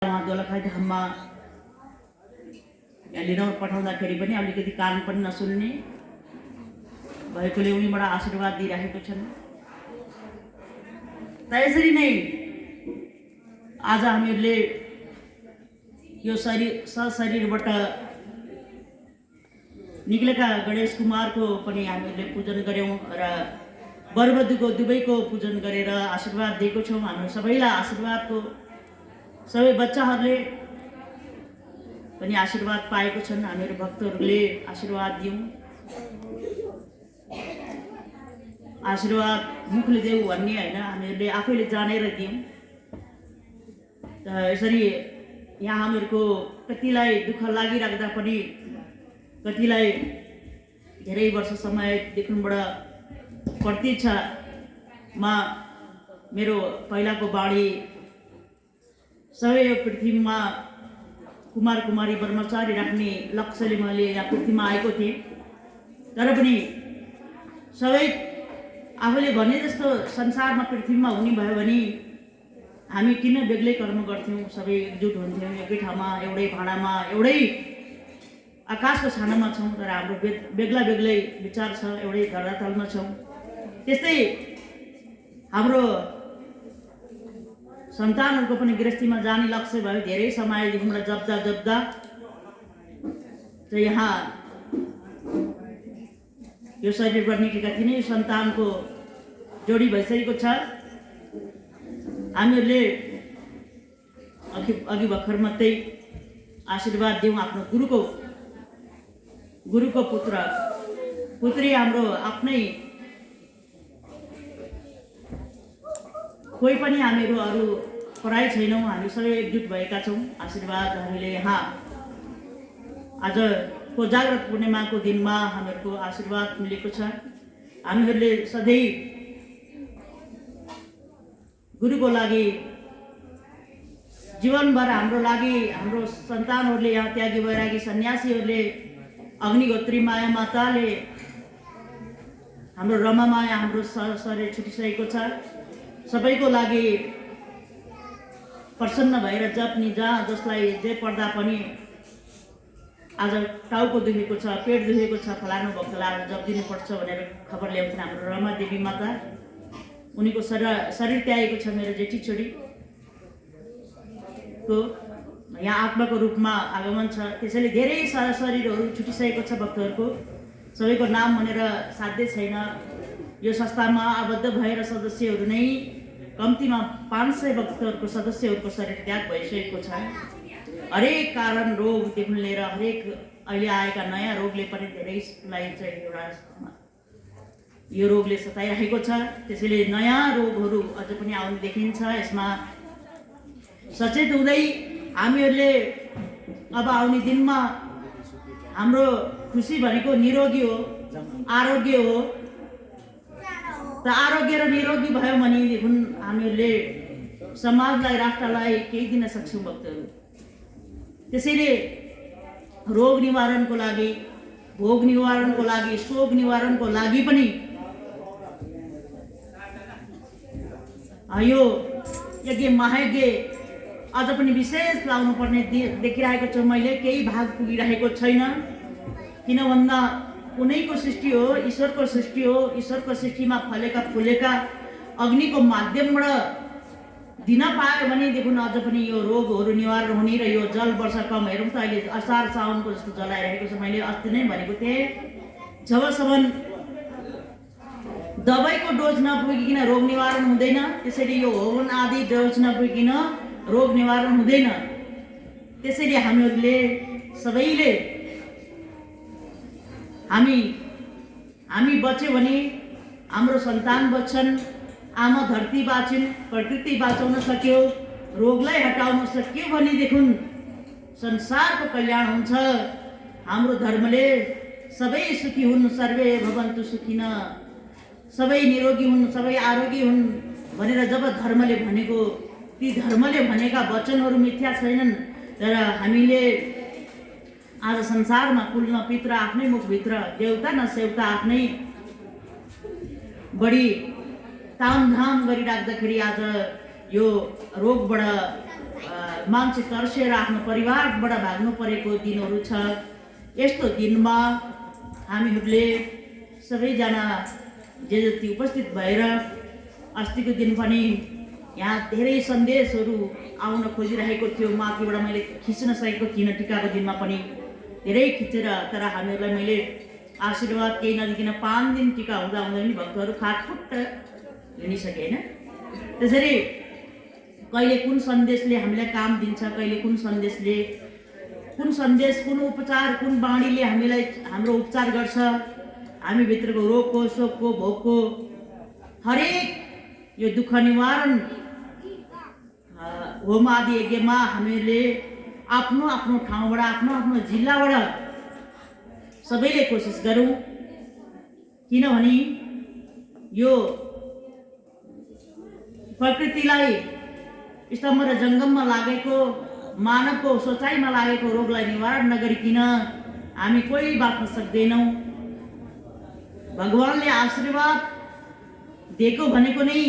दोलखाई धाममा लिन पठाउँदाखेरि पनि अलिकति कान पनि नसुन्ने भएकोले उनीबाट आशीर्वाद दिइराखेको छन्। त यसरी नै आज हामीहरूले यो सशरीरबाट निक्लेका गणेश कुमारको पनि हामीहरूले पूजन गर्यौं र बरबधुको दुवैको पूजन गरेर आशीर्वाद दिएको छौं। हामी सबैलाई आशीर्वादको सबै बच्चाहरूले पनि आशीर्वाद पाएको छन्। हामीहरू भक्तहरूले आशीर्वाद दियौं। आशीर्वाद मुखले देऊ भन्ने हैन, हामीहरूले आफैले जानेर दियौं। त यसरी यहाँ हामीहरूको कतिलाई दुःख लागिराख्दा पनि कतिलाई धेरै वर्ष समयदेखिबाट प्रतीक्षामा मेरो पहिलाको बाणी सबै यो पृथ्वीमा कुमार कुमारी ब्रह्मचारी राख्ने लक्ष्यले मैले यहाँ पृथ्वीमा आएको थिएँ। तर पनि सबै आफूले भने जस्तो संसारमा पृथ्वीमा हुने भयो भने हामी किन बेग्लै कर्म गर्थ्यौँ, सबै एकजुट हुन्थ्यौँ, एकै ठाउँमा एउटै भाँडामा एउटै आकाशको छानामा छौँ, तर हाम्रो बेग्ला बेग्लै विचार छ, एउटै धरातलमा छौँ। त्यस्तै हाम्रो सन्तानहरूको पनि गृहस्थीमा जाने लक्ष्य भयो। धेरै समयदेखिबाट जप्दा चाहिँ यहाँ यो शरीरबाट निक्लेका तिनै सन्तानको जोडी भइसकेको छ। हामीहरूले अघि भर्खर मात्रै आशीर्वाद दिउँ आफ्नो गुरुको पुत्री हाम्रो आफ्नै कोही पनि हामीहरू अरू पराई छैनौँ। हामी सबै एकजुट भएका छौँ। आशीर्वाद हामीले यहाँ आजको जागृत पूर्णिमाको दिनमा हामीहरूको आशीर्वाद मिलेको छ। हामीहरूले सधैँ गुरुको लागि जीवनभर हाम्रो लागि हाम्रो सन्तानहरूले यहाँ त्यागी वैरागी सन्यासीहरूले अग्निहोत्री माया माताले हाम्रो रमा माया हाम्रो शरीर छुटिसकेको छ। सबैको लागि प्रसन्न भएर जप्ने जहाँ जसलाई जे पर्दा पनि आज टाउको दुखेको छ, पेट दुखेको छ, फलानु भक्तलाई आज जप दिनुपर्छ भनेर खबर ल्याउँछन् हाम्रो रमा देवी माता। उनीको शरीर त्यागेको छ मेरो जेठी छोरीको यहाँ आत्माको रूपमा आगमन छ। त्यसैले धेरै सारा शरीरहरू छुटिसकेको छ भक्तहरूको। सबैको नाम भनेर साध्य छैन। यो संस्थामा आबद्ध भएर सदस्यहरू नै कम्तीमा 500 भक्तहरूको सदस्यहरूको शरीर त्याग भइसकेको छ। हरेक कारण रोगदेखि लिएर हरेक अहिले आएका नयाँ रोगले पनि धेरैलाई चाहिँ एउटा यो रोगले सताइरहेको छ। त्यसैले नयाँ रोगहरू अझ पनि आउने देखिन्छ। यसमा सचेत हुँदै हामीहरूले अब आउने दिनमा हाम्रो खुसी भनेको निरोगी हो, आरोग्य हो। त आरोग्य र निरोगी भयो भनेदेखि हामीहरूले समाजलाई राष्ट्रलाई केही दिन सक्छौँ भक्तहरू। त्यसैले रोग निवारणको लागि, भोग निवारणको लागि, शोक निवारणको लागि पनि यो यज्ञ महायज्ञ अझ पनि विशेष लाउनु पर्ने देखिरहेको छु। मैले केही भाग पुगिरहेको छैन। किन भन्दा कुनैको सृष्टि हो, ईश्वरको सृष्टि हो। ईश्वरको सृष्टिमा फलेका फुलेका अग्निको माध्यमबाट दिन पायो भनेदेखि अझ पनि यो रोगहरू निवारण हुने र यो जल वर्षा कम। हेरौँ त अहिले असार साउनको जस्तो जलाइरहेको छ। मैले अस्ति नै भनेको थिएँ, जबसम्म दबाईको डोज नपुगिकन रोग निवारण हुँदैन, त्यसैले यो होर्मोन आदि डोज नपुगिकन रोग निवारण हुँदैन। त्यसैले हामीहरूले सबैले हामी बच्यौँ भने हाम्रो सन्तान बच्छन्, आमा धरती बाँचिन्, प्रकृति बाँचाउन सक्यो, रोगलाई हटाउन सक्यो भनेदेखि संसारको कल्याण हुन्छ। हाम्रो धर्मले सबै सुखी हुन्, सर्वे भवन्तु सुखिन, सबै निरोगी हुन्, सबै आरोगी हुन् भनेर जब धर्मले भनेको, ती धर्मले भनेका वचनहरू मिथ्या छैनन्। तर हामीले आज संसारमा कुल न पित्र आफ्नै मुखभित्र, देउता न सेउता आफ्नै बढी तामझाम गरिराख्दाखेरि आज यो रोगबाट मान्छे तर्सेर आफ्नो परिवारबाट भाग्नु परेको दिनहरू छ। यस्तो दिनमा हामीहरूले सबैजना जे जति उपस्थित भएर अस्तिको दिन पनि यहाँ धेरै सन्देशहरू आउन खोजिरहेको थियो, माथिबाट मैले खिच्न सकेको थिइनँ। टिकाको दिनमा पनि धेरै खिचेर तर हामीहरूलाई मैले आशीर्वाद केही नदिकन 5 दिन टिका हुँदा हुँदै पनि भक्तहरू खाटखुट्ट हिँडिसके होइन। त्यसरी कहिले कुन सन्देशले हामीलाई काम दिन्छ, कहिले कुन सन्देश कुन उपचार कुन बाणीले हामीलाई हाम्रो उपचार गर्छ। हामीभित्रको रोगको शोकको भोगको हरेक यो दुःख निवारण होम आदि यज्ञमा हामीले आफ्नो आफ्नो ठाउँबाट आफ्नो आफ्नो जिल्लाबाट सबैले कोसिस गरौँ। किनभने यो प्रकृतिलाई स्तम्भ र जङ्गममा लागेको मानवको सोचाइमा लागेको रोगलाई निवारण नगरिकन हामी कोही बाँच्न सक्दैनौँ। भगवानले आशीर्वाद दिएको भनेको नै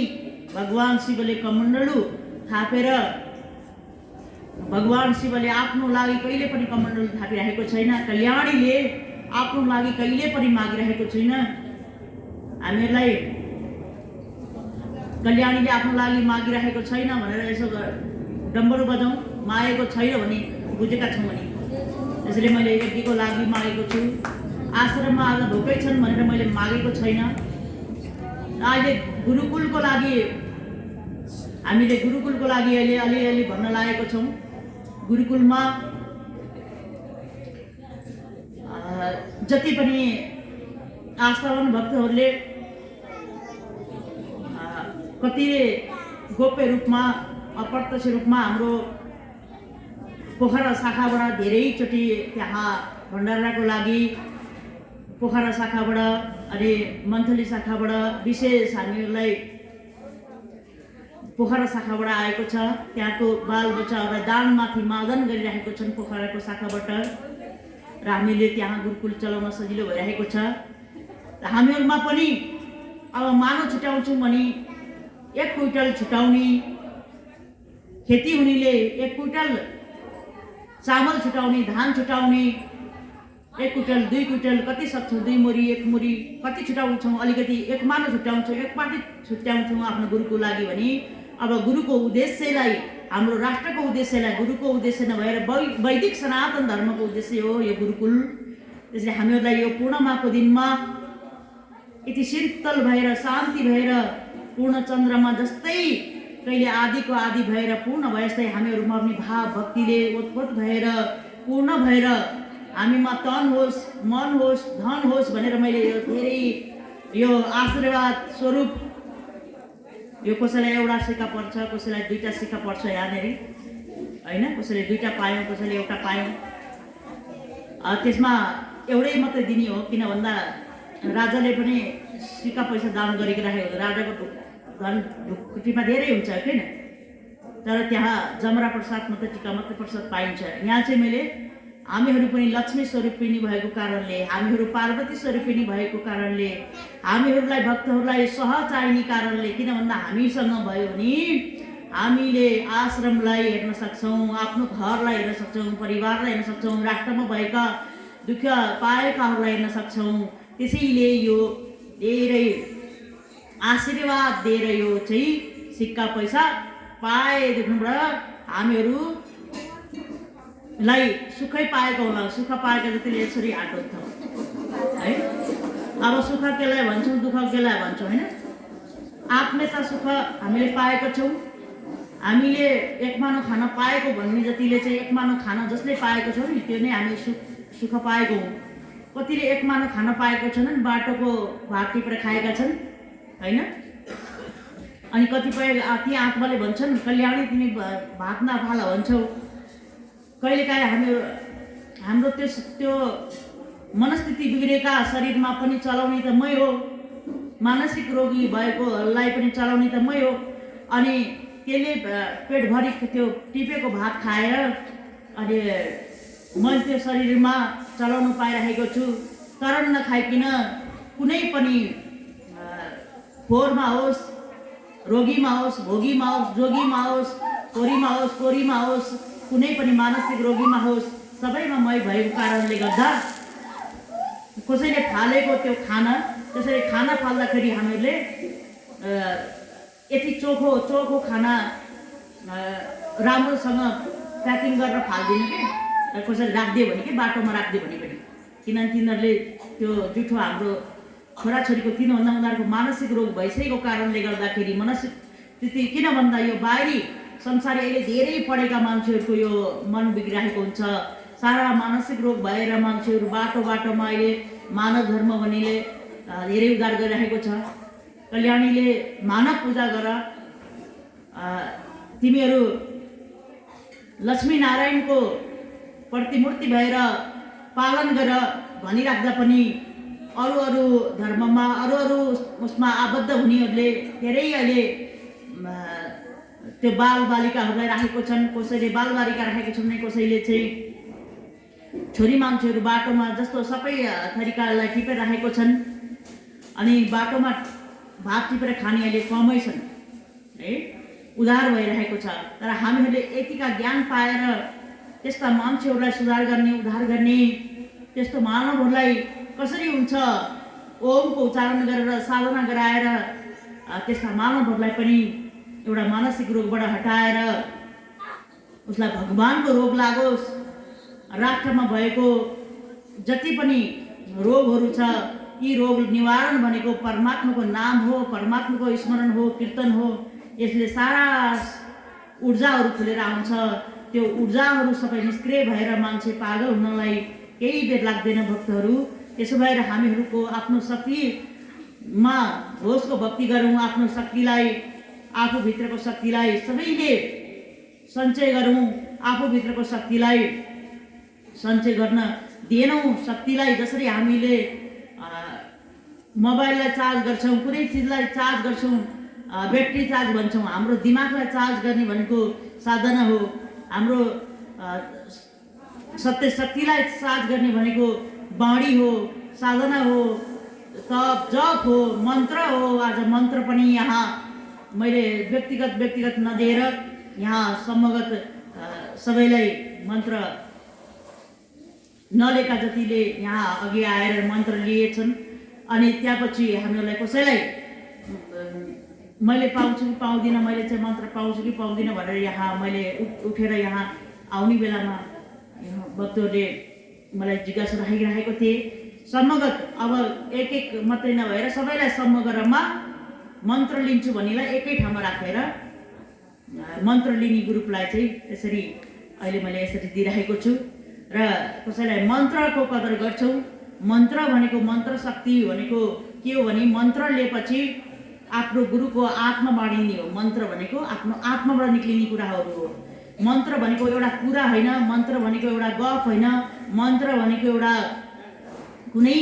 भगवान शिवले कमण्डलु थापेर, भगवान शिवले आफ्नो लागि कहिले पनि कमण्डलु थापिरहेको छैन। कल्याणीले आफ्नो लागि कहिले पनि मागिरहेको छैन। हामीहरूलाई कल्याणीले आफ्नो लागि मागिरहेको छैन भनेर यसो डम्बरू बजाउँ, मागेको छैन भने बुझेका छौँ भने। त्यसैले मैले यज्ञको लागि मागेको छु। आश्रममा आज ढोकै छन् भनेर मैले मागेको छैन। अहिले गुरुकुलको लागि हामीले गुरुकुलको लागि अहिले अलिअलि भन्न लागेको छौँ। गुरुकुलमा जति पनि आस्थावान भक्तहरूले कति गोप्य रूपमा अप्रत्यक्ष रूपमा हाम्रो पोखरा शाखाबाट धेरैचोटि त्यहाँ भण्डाराको लागि पोखरा शाखाबाट अनि मन्थली शाखाबाट विशेष हामीहरूलाई पोखरा शाखाबाट आएको छ। त्यहाँको बालबच्चाहरूलाई दानमाथि मादन गरिरहेको छन् पोखराको शाखाबाट र हामीले त्यहाँ गुरुकुल चलाउन सजिलो भइरहेको छ। र हामीहरूमा पनि अब मानव छुट्याउँछौँ भने 1 क्विन्टल छुटाउने, खेती हुनेले 1 क्विन्टल चामल छुटाउने, धान छुटाउने, 1 क्विन्टल 2 क्विन्टल कति सक्छौँ, 2 मुरी 1 मुरी कति छुटाउँछौँ, अलिकति 1 मानव छुट्याउँछौँ, 1 पाटी छुट्याउँछौँ आफ्नो गुरुको लागि भने अब गुरुको उद्देश्यलाई, हाम्रो राष्ट्रको उद्देश्यलाई, गुरुको उद्देश्य नभएर वैदिक सनातन धर्मको उद्देश्य हो यो गुरुकुल। त्यसले हामीहरूलाई यो पूर्णिमाको दिनमा यति शीतल भएर शान्ति भएर पूर्ण चन्द्रमा जस्तै कहिले आदिको आदि भएर पूर्ण भए जस्तै हामीहरूमा पनि भाव भक्तिले ओतप्रोत भएर पूर्ण भएर हामीमा तन होस्, मन होस्, धन होस् भनेर मैले यो धेरै यो आशीर्वाद स्वरूप यो कसैलाई एउटा सिक्का पर्छ, कसैलाई 2टा सिक्का पर्छ यहाँनिर होइन, कसैले 2टा पायौँ, कसैले एउटा पायौँ। त्यसमा एउटै मात्रै दिने हो, किन भन्दा राजाले पनि सिक्का पैसा दान गरेको राखेको, राजाको धन ढुकुटीमा धेरै हुन्छ किन, तर त्यहाँ जमरा प्रसाद मात्रै टिका मात्रै प्रसाद पाइन्छ। यहाँ चाहिँ मैले हामीहरू पनि लक्ष्मी स्वरूपिणी भएको कारणले, हामीहरू पार्वती स्वरूपिणी भएको कारणले, हामीहरूलाई भक्तहरूलाई सह चाहिने कारणले, किन भन्दा हामीसँग भयो भने हामीले आश्रमलाई हेर्न सक्छौँ, आफ्नो घरलाई हेर्न सक्छौँ, परिवारलाई हेर्न सक्छौँ, राष्ट्रमा भएका दुःख पाएकाहरूलाई हेर्न सक्छौँ। त्यसैले यो धेरै आशीर्वाद दिएर यो चाहिँ सिक्का पैसा पाएदेखिबाट हामीहरूलाई सुखै पाएको होला, सुख पाएका जतिले यसरी आटोन्छ है। अब सुख केलाई भन्छौँ, दुःख केलाई भन्छौँ होइन। आत्मीयता सुख हामीले पाएको छौँ। हामीले 1 मानो खाना पाएको भन्ने जतिले चाहिँ 1 मानो खाना जसले पाएको छौँ नि त्यो नै हामी सुख पाएको हौँ। कतिले 1 मानो खाना पाएको छैनन्, बाटोको भात टिपेर खाएका छन् होइन। अनि कतिपय ती आत्माले भन्छन् कल्याणी तिमी भात नफाल भन्छौ। कहिलेकाहीँ हाम्रो त्यो मनस्थिति बिग्रेका शरीरमा पनि चलाउने त मै हो, मानसिक रोगी भएकोलाई पनि चलाउने त मै हो। अनि त्यसले पेटभरि त्यो टिपेको भात खाएर अनि मैले त्यो शरीरमा चलाउनु पाइरहेको छु। तर नखाइकन कुनै पनि फोहोरमा होस्, रोगीमा होस्, भोगीमा होस्, जोगीमा होस्, छोरीमा होस्, कोरीमा होस्, कुनै पनि मानसिक रोगीमा होस्, सबैमा मै भएको कारणले गर्दा कसैले फालेको त्यो खाना, त्यसरी खाना फाल्दाखेरि हामीहरूले यति चोखो खाना राम्रोसँग प्याकिङ गरेर फाल्दिनु कि कसैले राखिदियो भने कि बाटोमा राखिदियो भने पनि, किनभने तिनीहरूले त्यो जुठो हाम्रो छोराछोरीको किनभन्दा उनीहरूको मानसिक रोग भइसकेको कारणले गर्दाखेरि मानसिक स्थिति, किन भन्दा यो बाहिरी संसार अहिले धेरै पढेका मान्छेहरूको यो मन बिग्रिरहेको हुन्छ। सारा मानसिक रोग भएर मान्छेहरू बाटोमा अहिले मानव धर्म भन्नेले धेरै उद्धार गरिरहेको छ। कल्याणीले मानव पूजा गर, तिमीहरू लक्ष्मीनारायणको प्रतिमूर्ति भएर पालन गर भनिराख्दा पनि अरू धर्ममा अरू उसमा आबद्ध हुनेहरूले धेरै अहिले त्यो बालबालिकाहरूलाई राखेको छन्। कसैले बालबालिका राखेको छन् भने कसैले चाहिँ छोरी मान्छेहरू बाटोमा जस्तो सबै थरीकालाई टिपेर राखेको छन्। अनि बाटोमा भात टिपेर खाने अहिले कमै छन् है, उद्धार भइरहेको छ। तर हामीहरूले यतिका ज्ञान पाएर त्यस्ता मान्छेहरूलाई सुधार गर्ने, उद्धार गर्ने, त्यस्तो मानवहरूलाई कसरी हुन्छ ओमको उच्चारण गरेर साधना गराएर त्यस्ता मानवहरूलाई पनि एउटा मानसिक रोगबाट हटाएर उसलाई भगवानको रोग लागोस्। राष्ट्रमा भएको जति पनि रोगहरू छ, यी रोग निवारण भनेको परमात्माको नाम हो, परमात्माको स्मरण हो, कीर्तन हो। यसले सारा ऊर्जाहरू खुलेर आउँछ। त्यो ऊर्जाहरू सबै निष्क्रिय भएर मान्छे पागल हुनलाई केही बेर लाग्दैन भक्तहरू। त्यसो भएर हामीहरूको आफ्नो शक्तिमा होसको भक्ति गरौँ, आफ्नो शक्तिलाई, आफूभित्रको शक्तिलाई सबैले सञ्चय गरौँ। आफूभित्रको शक्तिलाई सञ्चय गर्न दिएनौँ। शक्तिलाई जसरी हामीले मोबाइललाई चार्ज गर्छौँ, कुनै चिजलाई चार्ज गर्छौँ, ब्याट्री चार्ज भन्छौँ, हाम्रो दिमागलाई चार्ज गर्ने भनेको साधना हो। हाम्रो सत्य शक्तिलाई चार्ज गर्ने भनेको बाणी हो, साधना हो, तप जप हो, मन्त्र हो। आज मन्त्र पनि यहाँ मैले व्यक्तिगत नदिएर यहाँ समूहगत सबैलाई मन्त्र नलेका जतिले यहाँ अघि आएर मन्त्र लिएछन्। अनि त्यसपछि हामीहरूलाई कसैलाई मैले पाउँछु कि पाउँदिनँ, मैले चाहिँ मन्त्र पाउँछु कि पाउँदिनँ भनेर यहाँ मैले उठेर यहाँ आउने बेलामा भक्तहरूले मलाई जिज्ञासा राखिरहेको थिएँ। समूहगत अब एक मात्रै नभएर सबैलाई समूह गरेर मन्त्र लिन्छु भन्नेलाई एकै ठाउँमा राखेर मन्त्र लिने ग्रुपलाई चाहिँ यसरी अहिले मैले यसरी दिइरहेको छु। र कसैलाई मन्त्रको कदर गर्छौँ। मन्त्र भनेको, मन्त्र शक्ति भनेको के हो भने मन्त्र लिएपछि आफ्नो गुरुको आत्मा बाँडिने हो। मन्त्र भनेको आफ्नो आत्माबाट निक्लिने कुराहरू हो। मन्त्र भनेको एउटा कुरा होइन, मन्त्र भनेको एउटा गफ होइन, मन्त्र भनेको एउटा कुनै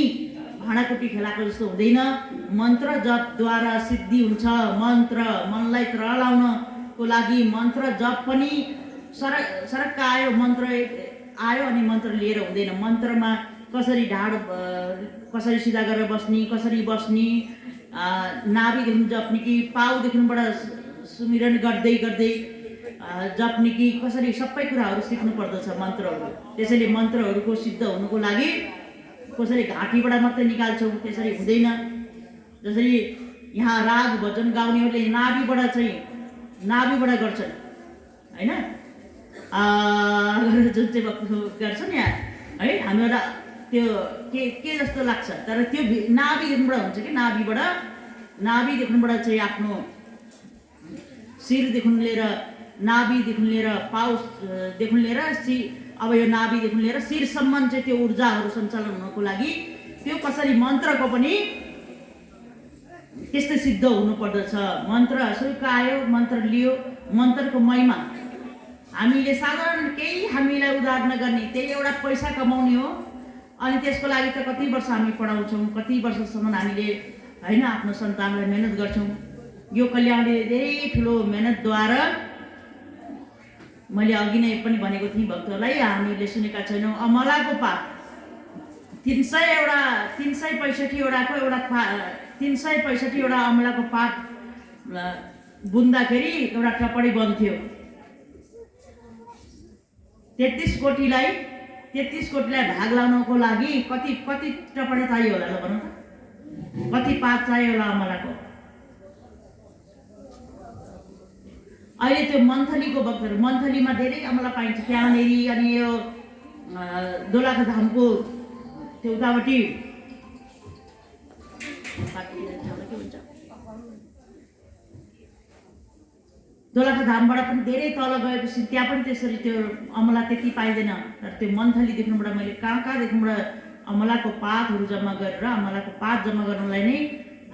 भाँडाकुटी खेलाको जस्तो हुँदैन। मन्त्र जपद्वारा सिद्धि हुन्छ। मन्त्र मनलाई त्रलाउनको लागि मन्त्र जप पनि सरक्क आयो, मन्त्र आयो अनि मन्त्र लिएर हुँदैन। मन्त्रमा कसरी ढाड कसरी सिधा गरेर बस्ने, कसरी बस्ने, नाभिदेखि जप्ने कि पाउदेखिबाट सुमिरन गर्दै जप्ने कि कसरी, सबै कुराहरू सिक्नु पर्दछ मन्त्रहरू। त्यसैले मन्त्रहरूको सिद्ध हुनुको लागि कसरी घाँटीबाट मात्रै निकाल्छौँ त्यसरी हुँदैन। जसरी यहाँ राग भजन गाउनेहरूले नाभिबाट गर्छन् होइन, जुन चाहिँ गर्छन् यहाँ है, हामीलाई त्यो के जस्तो लाग्छ, तर त्यो नाभिदेखिबाट हुन्छ कि नाभिदेखिबाट चाहिँ आफ्नो शिरदेखि लिएर, नाभिदेखि लिएर, पाउसदेखि लिएर अब यो नाभिदेखि लिएर शिरसम्म चाहिँ त्यो ऊर्जाहरू सञ्चालन हुनको लागि त्यो कसरी मन्त्रको पनि त्यस्तै सिद्ध हुनुपर्दछ। मन्त्र शुल्क आयो, मन्त्र लियो, मन्त्रको महिमा हामीले साधारण केही हामीलाई उद्धार नगर्ने, त्यही एउटा पैसा कमाउने हो। अनि त्यसको लागि त कति वर्ष हामी पढाउँछौँ, कति वर्षसम्म हामीले होइन आफ्नो सन्तानलाई मेहनत गर्छौँ। यो कल्याणले धेरै ठुलो मेहनतद्वारा, मैले अघि नै पनि भनेको थिएँ भक्तहरूलाई, हामीले सुनेका छैनौँ अमलाको पात 365 वटाको एउटा 365 वटा अमलाको पात बुन्दाखेरि एउटा टपडी बन्थ्यो 33 कोटीलाई भाग लाउनको लागि कति टपडा चाहियो होला ल भनौँ त, कति पात चाहियो होला अमलाको। अहिले त्यो मन्थलीको वक्तहरू, मन्थलीमा धेरै अमला पाइन्छ त्यहाँनेरि। अनि यो दोलखा धामको त्यो उतापट्टि दोलखा धामबाट पनि धेरै तल गएपछि त्यहाँ पनि त्यसरी त्यो अमला त्यति पाइँदैन। तर त्यो मन्थलीदेखिबाट मैले कहाँदेखिबाट अमलाको पातहरू जम्मा गरेर, अमलाको पात जम्मा गर्नलाई नै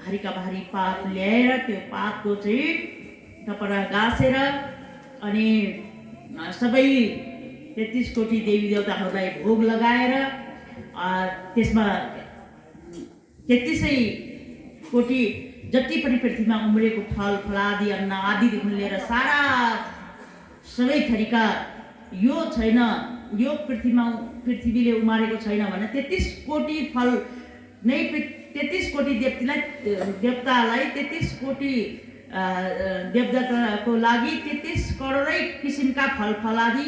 भारीका भारी पात ल्याएर त्यो पातको चाहिँ टपरा गाँसेर अनि सबै 33 कोटी देवी देवताहरूलाई भोग लगाएर त्यसमा 33 कोटी जति पनि पृथ्वीमा उम्रेको फल फलादि अन्न आदिदेखि लिएर सारा सबै थरीका यो छैन, यो पृथ्वीले उमारेको छैन भने 33 कोटी फल नै 33 कोटी देवतालाई 33 कोटी देवताको लागि 33 करोडै किसिमका फलफलादि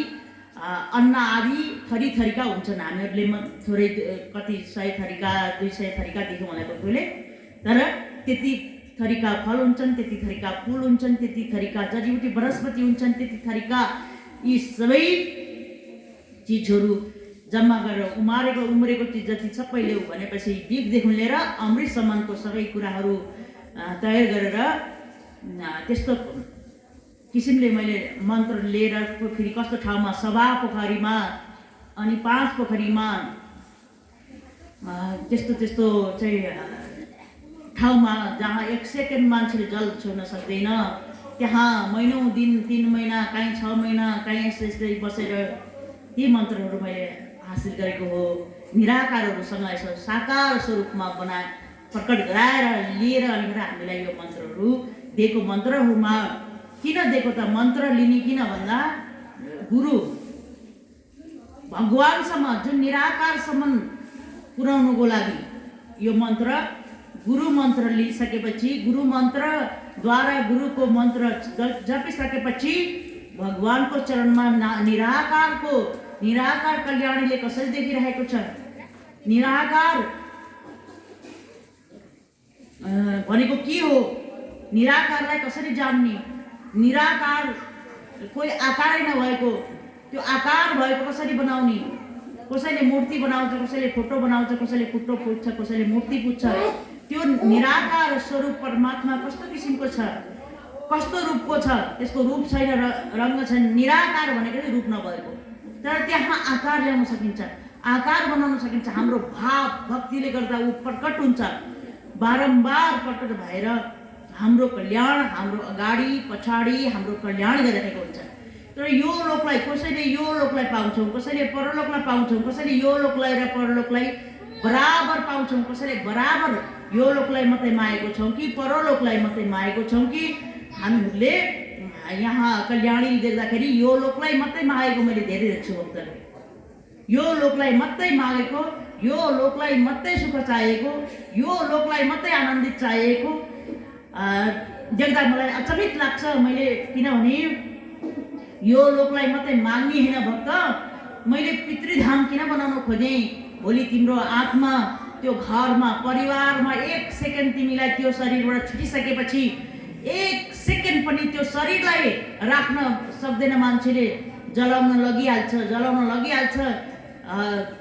अन्न आदि थरीका हुन्छन्। हामीहरूले थोरै कति 100 थरीका 200 थरीका देख्यौँ होला कोहीले, तर त्यति थरीका फल हुन्छन्, त्यति थरीका फुल हुन्छन्, त्यति थरीका जडीबुटी वनस्पति हुन्छन्, त्यति थरीका यी सबै चिजहरू जम्मा गरेर उम्रेको चिज जति सबै ल्याऊ भनेपछि बिखदेखि लिएर अमृतसम्मको सबै कुराहरू तयार गरेर त्यस्तो किसिमले मैले मन्त्र लिएर फेरि कस्तो ठाउँमा सभा पोखरीमा अनि 5 पोखरीमा त्यस्तो चाहिँ ठाउँमा जहाँ 1 सेकेन्ड मान्छेले जल छुन सक्दैन, त्यहाँ महिनौँ दिन 3 महिना कहीँ 6 महिना कहीँ यस्तै बसेर ती मन्त्रहरू मैले हासिल गरेको हो। निराकारहरूसँग यसो साकार स्वरूपमा प्रकट गराएर लिएर अनि हामीलाई यो मन्त्रहरू दिएको। मन्त्रहरूमा किन दिएको त? मन्त्र लिने किन भन्दा गुरु भगवानसम्म जुन निराकारसम्म पुर्याउनुको लागि यो मन्त्र, गुरु मन्त्र लिइसकेपछि, गुरु मन्त्रद्वारा गुरुको मन्त्र जपिसकेपछि भगवानको चरणमा निराकार कल्याणीले कसरी देखिरहेको छ, निराकार भनेको के हो, निराकारलाई कसरी जान्ने, निराकार कोही आकारै नभएको त्यो आकार भएको कसरी बनाउने, कसैले मूर्ति बनाउँछ, कसैले फोटो बनाउँछ, कसैले फोटो पुज्छ, कसैले मूर्ति पुज्छ। त्यो निराकार स्वरूप परमात्मा कस्तो किसिमको छ, कस्तो रूपको छ, त्यसको रूप छैन, रङ्ग छैन। निराकार भनेको चाहिँ रूप नभएको, तर त्यहाँ आकार ल्याउन सकिन्छ, आकार बनाउन सकिन्छ। हाम्रो भाव भक्तिले गर्दा ऊ प्रकट हुन्छ, बारम्बार प्रकट भएर हाम्रो कल्याण, हाम्रो अगाडि पछाडि हाम्रो कल्याण गरिरहेको हुन्छ। तर यो लोकलाई कसैले यो लोकलाई पाउँछौँ, कसैले परलोकलाई पाउँछौँ, कसैले यो लोकलाई र परलोकलाई बराबर पाउँछौँ, कसैले बराबर यो लोकलाई मात्रै मागेको छौँ कि परलोकलाई मात्रै मागेको छौँ कि हामीहरूले यहाँ कल्याणी देख्दाखेरि यो लोकलाई मात्रै मागेको मैले धेरै देख्छु भक्तहरू। यो लोकलाई मात्रै मागेको, यो लोकलाई मात्रै सुख चाहिएको, यो लोकलाई मात्रै आनन्दित चाहिएको देख्दा मलाई अचम्मित लाग्छ। मैले किनभने यो लोकलाई मात्रै माग्ने होइन भक्त, मैले पितृधाम किन बनाउन खोजेँ? भोलि तिम्रो आत्मा त्यो घरमा परिवारमा 1 सेकेन्ड तिमीलाई त्यो शरीरबाट छुटिसकेपछि 1 सेकेन्ड पनि त्यो शरीरलाई राख्न सक्दैन मान्छेले, जलाउन लगिहाल्छ।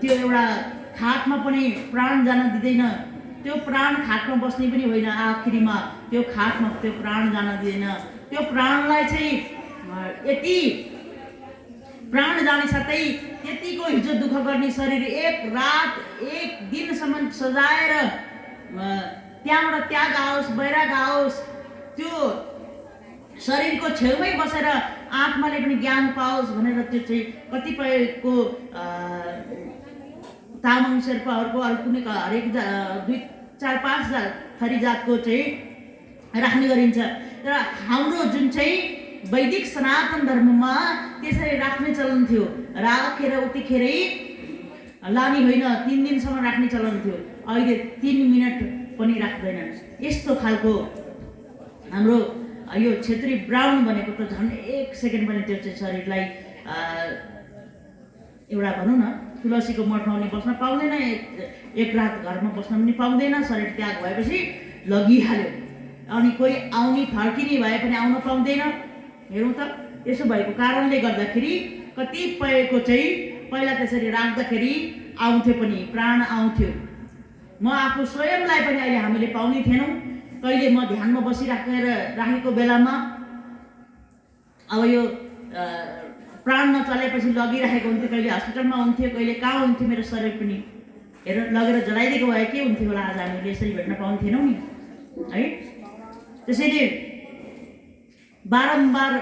त्यो एउटा खाटमा पनि प्राण जान दिँदैन, त्यो प्राण खाटमा बस्ने पनि होइन, आखिरीमा त्यो खाटमा त्यो प्राण जान दिँदैन। त्यो प्राणलाई चाहिँ यति प्राण जाने साथै त्यतिको हिजो दुःख गर्ने शरीर 1 रात 1 दिनसम्म सजाएर त्यहाँबाट त्याग आओस्, वैराग आओस्, त्यो शरीरको छेउमै बसेर आत्माले पनि ज्ञान पाओस् भनेर त्यो चाहिँ कतिपयको तामाङ शेर्पाहरूको कुनै हरेक 2, 4, 5 थरी जातको चाहिँ राख्ने गरिन्छ। तर हाम्रो जुन चाहिँ वैदिक सनातन धर्ममा त्यसरी राख्ने चलन थियो, राखेर उतिखेरै लाने होइन, 3 दिनसम्म राख्ने चलन थियो। अहिले 3 मिनट पनि राख्दैनन्। यस्तो खालको हाम्रो यो क्षेत्री ब्राह्मण भनेको त झन् 1 सेकेन्ड पनि त्यो चाहिँ शरीरलाई एउटा भनौँ न तुलसीको मठमा पनि बस्न पाउँदैन, एक रात घरमा बस्न पनि पाउँदैन। शरीर त्याग भएपछि लगिहाल्यो। अनि कोही आउने फर्किने भए पनि आउन पाउँदैन। हेरौँ त, यसो भएको कारणले गर्दाखेरि कतिपयको चाहिँ पहिला त्यसरी राख्दाखेरि आउँथ्यो पनि, प्राण आउँथ्यो। म आफू स्वयंलाई पनि अहिले हामीले पाउने थिएनौँ। कहिले म ध्यानमा राखेको बेलामा अब यो प्राण नचलेपछि लगिरहेको हुन्थ्यो। कहिले हस्पिटलमा हुन्थ्यो, कहिले कहाँ हुन्थ्यो मेरो शरीर पनि। हेर, लगेर जलाइदिएको भए के हुन्थ्यो होला, आज हामीले यसरी भेट्न पाउँथेनौँ नि है। त्यसैले बारम्बार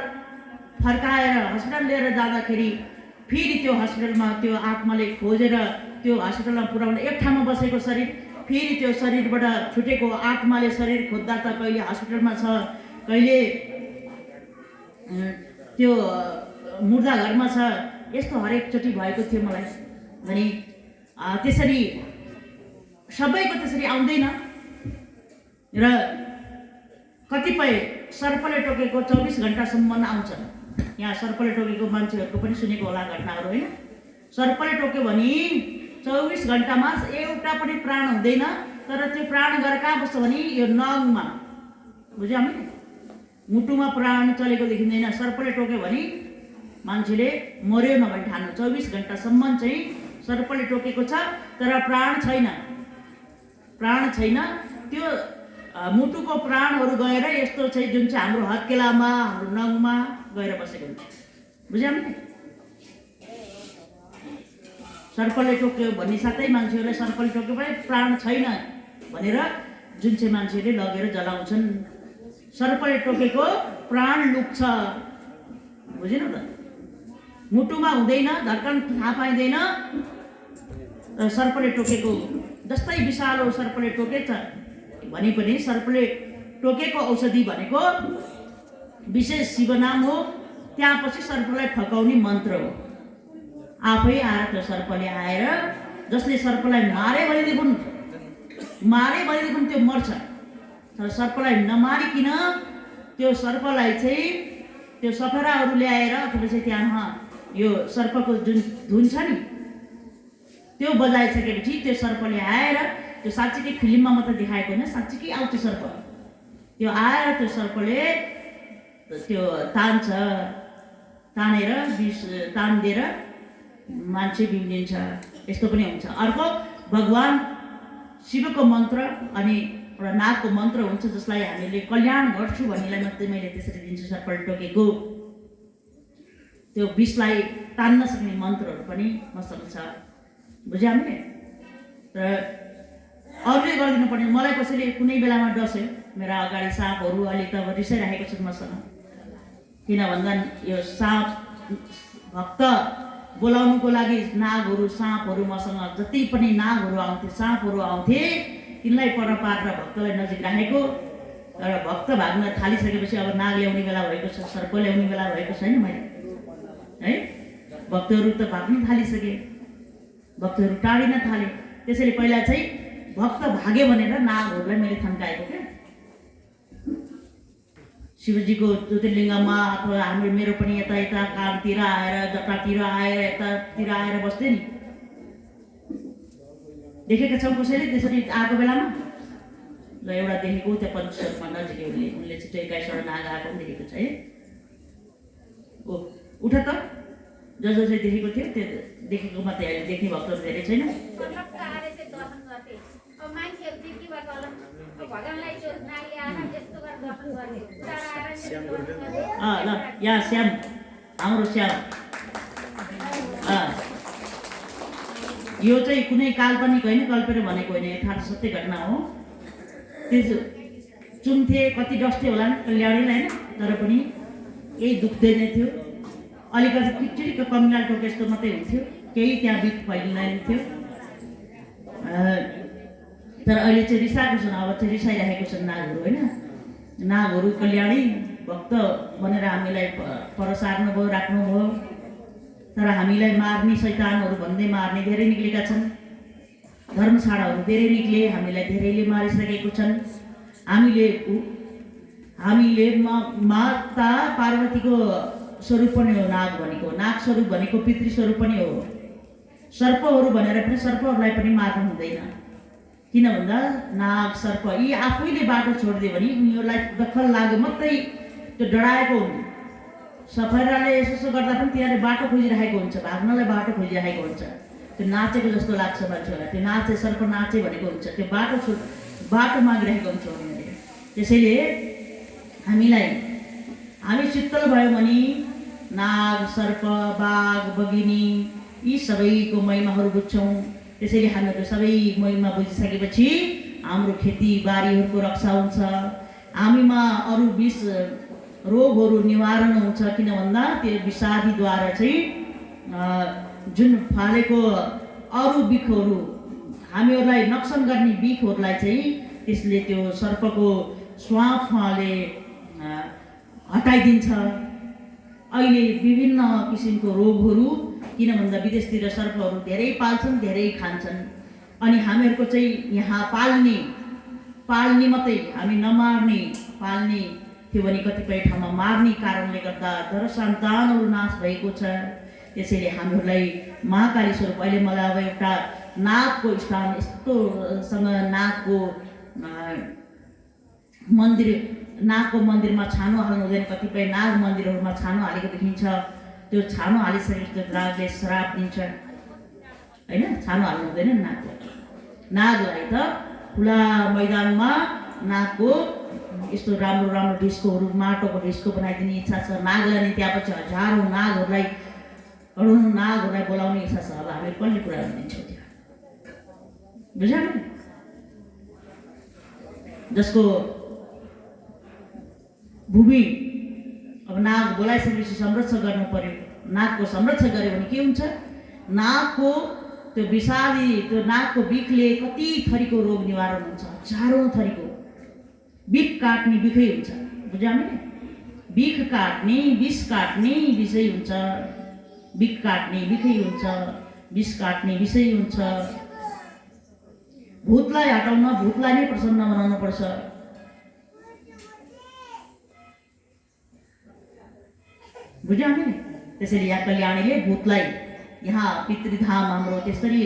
फर्काएर हस्पिटल लिएर जाँदाखेरि फेरि त्यो हस्पिटलमा त्यो आत्माले खोजेर त्यो हस्पिटलमा पुर्याउन, एक ठाउँमा बसेको शरीर फेरि त्यो शरीरबाट छुटेको आत्माले शरीर खोज्दा त कहिले हस्पिटलमा छ, कहिले त्यो मुर्दा घरमा छ। यस्तो हरेकचोटि भएको थियो मलाई। भने त्यसरी सबैको त्यसरी आउँदैन र कतिपय सर्पले टोकेको 24 घण्टासम्म आउँछ। यहाँ सर्पले टोकेको मान्छेहरूको पनि सुनेको होला घटनाहरू होइन। सर्पले टोक्यो भने 24 घण्टामा एउटा पनि प्राण हुँदैन। तर त्यो प्राण गएर कहाँ बस्छ भने यो नङमा, बुझ्यो हामीले, मुटुमा प्राण चलेको देखिँदैन। सर्पले टोक्यो भने मान्छेले मर्यो नभने ठान्नु। 24 घण्टासम्म चाहिँ सर्पले टोकेको छ तर प्राण छैन। प्राण छैन। त्यो मुटुको प्राणहरू गएर यस्तो चाहिँ जुन चाहिँ हाम्रो हत्केलामा, हाम्रो नङमा गएर बसेको हुन्छ। बुझ्यो हामीले? सर्पले टोक्यो भन्ने साथै मान्छेहरूलाई सर्पले टोक्यो भने प्राण छैन भनेर जुन चाहिँ मान्छेले लगेर जलाउँछन्। सर्पले टोकेको प्राण लुक्छ। बुझेन त? मुटुमा हुँदैन, धड्कन थाहा पाइँदैन। सर्पले टोकेको जस्तै विषालु सर्पले टोकेछ भने पनि सर्पले टोकेको औषधि भनेको विशेष शिवनाम हो। त्यहाँपछि सर्पलाई फकाउने मन्त्र हो। आफै आएर त्यो सर्पले आएर जसले सर्पलाई मारे भनेदेखि त्यो मर्छ। तर सर्पलाई नमारिकन त्यो सर्पलाई चाहिँ त्यो सफेराहरू ल्याएर अथवा चाहिँ त्यहाँ यो सर्पको जुन धुन छ नि त्यो बजाइसकेपछि त्यो सर्पले आएर त्यो साँच्चीकै फिल्ममा मात्र देखाएको होइन, साँच्चीकै आउँछ सर्प। त्यो आएर त्यो सर्पले त्यो तान्छ, तानेर विष तानिदिएर मान्छे बिग्रिन्छ। यस्तो पनि हुन्छ। अर्को भगवान् शिवको मन्त्र अनि एउटा नागको मन्त्र हुन्छ जसलाई हामीले कल्याण गर्छु भन्नेलाई मात्रै मैले त्यसरी दिन्छु। सर्पले टोकेको त्यो विषलाई तान्न सक्ने मन्त्रहरू पनि मसँग छ। बुझ्यो हामीले? र अरूले गरिदिनु पर्ने। मलाई कसैले कुनै बेलामा डस्यो, मेरा अगाडि साँपहरू अहिले त अब रिसाइरहेको छ मसँग। किन भन्दा यो साँप भक्त बोलाउनुको लागि नागहरू, साँपहरू मसँग जति पनि नागहरू आउँथे, साँपहरू आउँथे, तिनलाई पर पारेर भक्तलाई नजिक राखेको। तर भक्त भाग्न थालिसकेपछि अब नाग ल्याउने बेला भएको छ, सर्प ल्याउने बेला भएको छैन मैले है। भक्तहरू त भाग्न थालिसके, भक्तहरू टाढिन थाले। त्यसैले पहिला चाहिँ भक्त भाग्यो भनेर नागहरूलाई मैले थन्काएको क्या। शिवजीको ज्योतिर्लिङ्गमा अथवा हाम्रो मेरो पनि यता यता कानतिर आएर, जटातिर आएर, यतातिर आएर बस्थ्यो नि। देखेका छौँ कसैले त्यसरी आएको बेलामा? ल एउटा देखेको त्यहाँ पञ्चेश्वरमा नजिकै उनले चाहिँ 21वटा नाग आएको पनि देखेको छ है। ओ उठ त, जसले देखेको थियो त्यो देखेको मात्रै अहिले देख्ने भक्तहरू धेरै छैन। ल यहाँ श्याम, हाम्रो श्याम। यो चाहिँ कुनै काल्पनिक होइन, कल्पेर भनेको होइन, यथार्थ सत्य घटना हो। त्यो चुन्थे, कति डस्थे होला नि कल्याणीलाई होइन, तर पनि केही दुख्दैन थियो। अलिकति टिकटिक कमिला टोके जस्तो मात्रै हुन्थ्यो, केही त्यहाँ बिख फैलिँदैन थियो। तर अहिले चाहिँ रिसाएको छन्, अब चाहिँ रिसाइरहेको छन् नागहरू होइन। नागहरू कल्याणी भक्त भनेर हामीलाई पर सार्नुभयो, राख्नुभयो। तर हामीलाई मार्ने शैतानहरू भन्दै मार्ने धेरै निक्लेका छन्। धर्मछाडाहरू धेरै निक्ले, हामीलाई धेरैले मारिसकेको छन्। हामीले माता पार्वतीको स्वरूप पनि हो नाग भनेको, नाग स्वरूप भनेको पितृ स्वरूप पनि हो। सर्पहरू भनेर पनि सर्पहरूलाई पनि मार्नु हुँदैन। किन भन्दा नाग सर्प यी आफैले बाटो छोडिदियो भने उनीहरूलाई दखल लाग्यो मात्रै त्यो डराएको हुन्छ। सफेराले यसो गर्दा पनि तिनीहरूले बाटो खोजिरहेको हुन्छ, भाग्नलाई बाटो खोजिरहेको हुन्छ। त्यो नाचेको जस्तो लाग्छ मान्छेहरूलाई, त्यो नाचे सर्प नाचे भनेको हुन्छ, त्यो बाटो मागिरहेको हुन्छ उनीहरूले। त्यसैले हामी शीतल भयो भने नाग सर्प बाघ बगिनी यी सबैको महिमाहरू बुझ्छौँ। त्यसैले हामीहरू सबै महिमा बुझिसकेपछि हाम्रो खेतीबारीहरूको रक्षा हुन्छ, हामीमा अरू विष रोगहरू निवारण हुन्छ। किन भन्दा त्यो विषादीद्वारा चाहिँ जुन फालेको अरू बिखहरू हामीहरूलाई नोक्सान गर्ने बिखहरूलाई चाहिँ त्यसले त्यो सर्पको स्वाफले हटाइदिन्छ। अहिले विभिन्न किसिमको रोगहरू, किन भन्दा विदेशतिर सर्पहरू धेरै पाल्छन्, धेरै खान्छन्, अनि हामीहरूको चाहिँ यहाँ पाल्ने मात्रै, हामी नमार्ने पाल्ने थियो भने कतिपय ठाउँमा मार्ने कारणले गर्दा दर सन्तानहरू नाश भएको छ। त्यसैले हामीहरूलाई महाकाली स्वरूप अहिले मलाई अब एउटा नागको स्थान यस्तोसँग नागको मन्दिरमा छानो हाल्नु हुँदैन। कतिपय नाग मन्दिरहरूमा छानो हालेको देखिन्छ, त्यो छानो हालिसकेपछि त्यो नागले श्राप दिन्छ होइन, छानो हाल्नु हुँदैन नागलाई। त खुला मैदानमा नागको यस्तो राम्रो डिस्कोहरू, माटोको डिस्को बनाइदिने इच्छा छ नागलाई नि। त्यहाँपछि हजारौँ नागहरूलाई बोलाउने इच्छा छ। अब हामी कसले कुरा गरिदिन्छौँ त्यहाँ, बुझ्यौ? जसको भूमि अब नाग बोलाइसकेपछि संरक्षण गर्नु पर्यो। नागको संरक्षण गर्यो भने के हुन्छ, नागको त्यो विषादी त्यो नागको बिखले कति थरीको रोग निवारण हुन्छ, हजारौँ थरीको। बिख काट्ने बिखै हुन्छ, बुझ्यौ हामीले? बिख काट्ने विष काट्ने विषय हुन्छ, बिख काट्ने बिखै हुन्छ, विष काट्ने विषय हुन्छ। भूतलाई हटाउन, भूतलाई नै प्रसन्न बनाउनु पर्छ। बुझ्यौ हामीले? त्यसैले यहाँ कल्याणीले भूतलाई यहाँ पितृधाम हाम्रो त्यसरी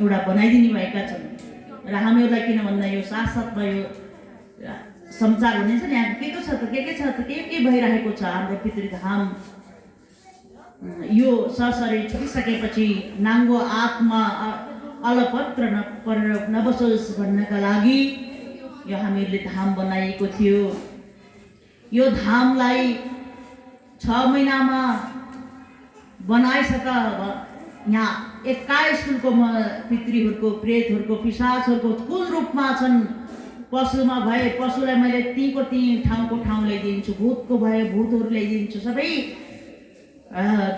एउटा बनाइदिनु भएका छन्। र हामीहरूलाई किन भन्दा यो साथसाथमा यो संसार भनिन्छ नि, यहाँ के छ त के भइरहेको छ हाम्रो पितृधाम। यो शरीर छुटिसकेपछि नाङ्गो आत्मा अलपत्र नबसोस् भन्नका लागि यो हामीहरूले धाम बनाइएको थियो। यो धामलाई 6 महिनामा बनाइसक यहाँ 21 कुलको पितृहरूको, प्रेतहरूको, पिशाचहरूको कुन रूपमा छन्। पशुमा भए पशुलाई मैले तीको ठाउँको ठाउँ ल्याइदिन्छु, भूतको भए भूतहरू ल्याइदिन्छु, सबै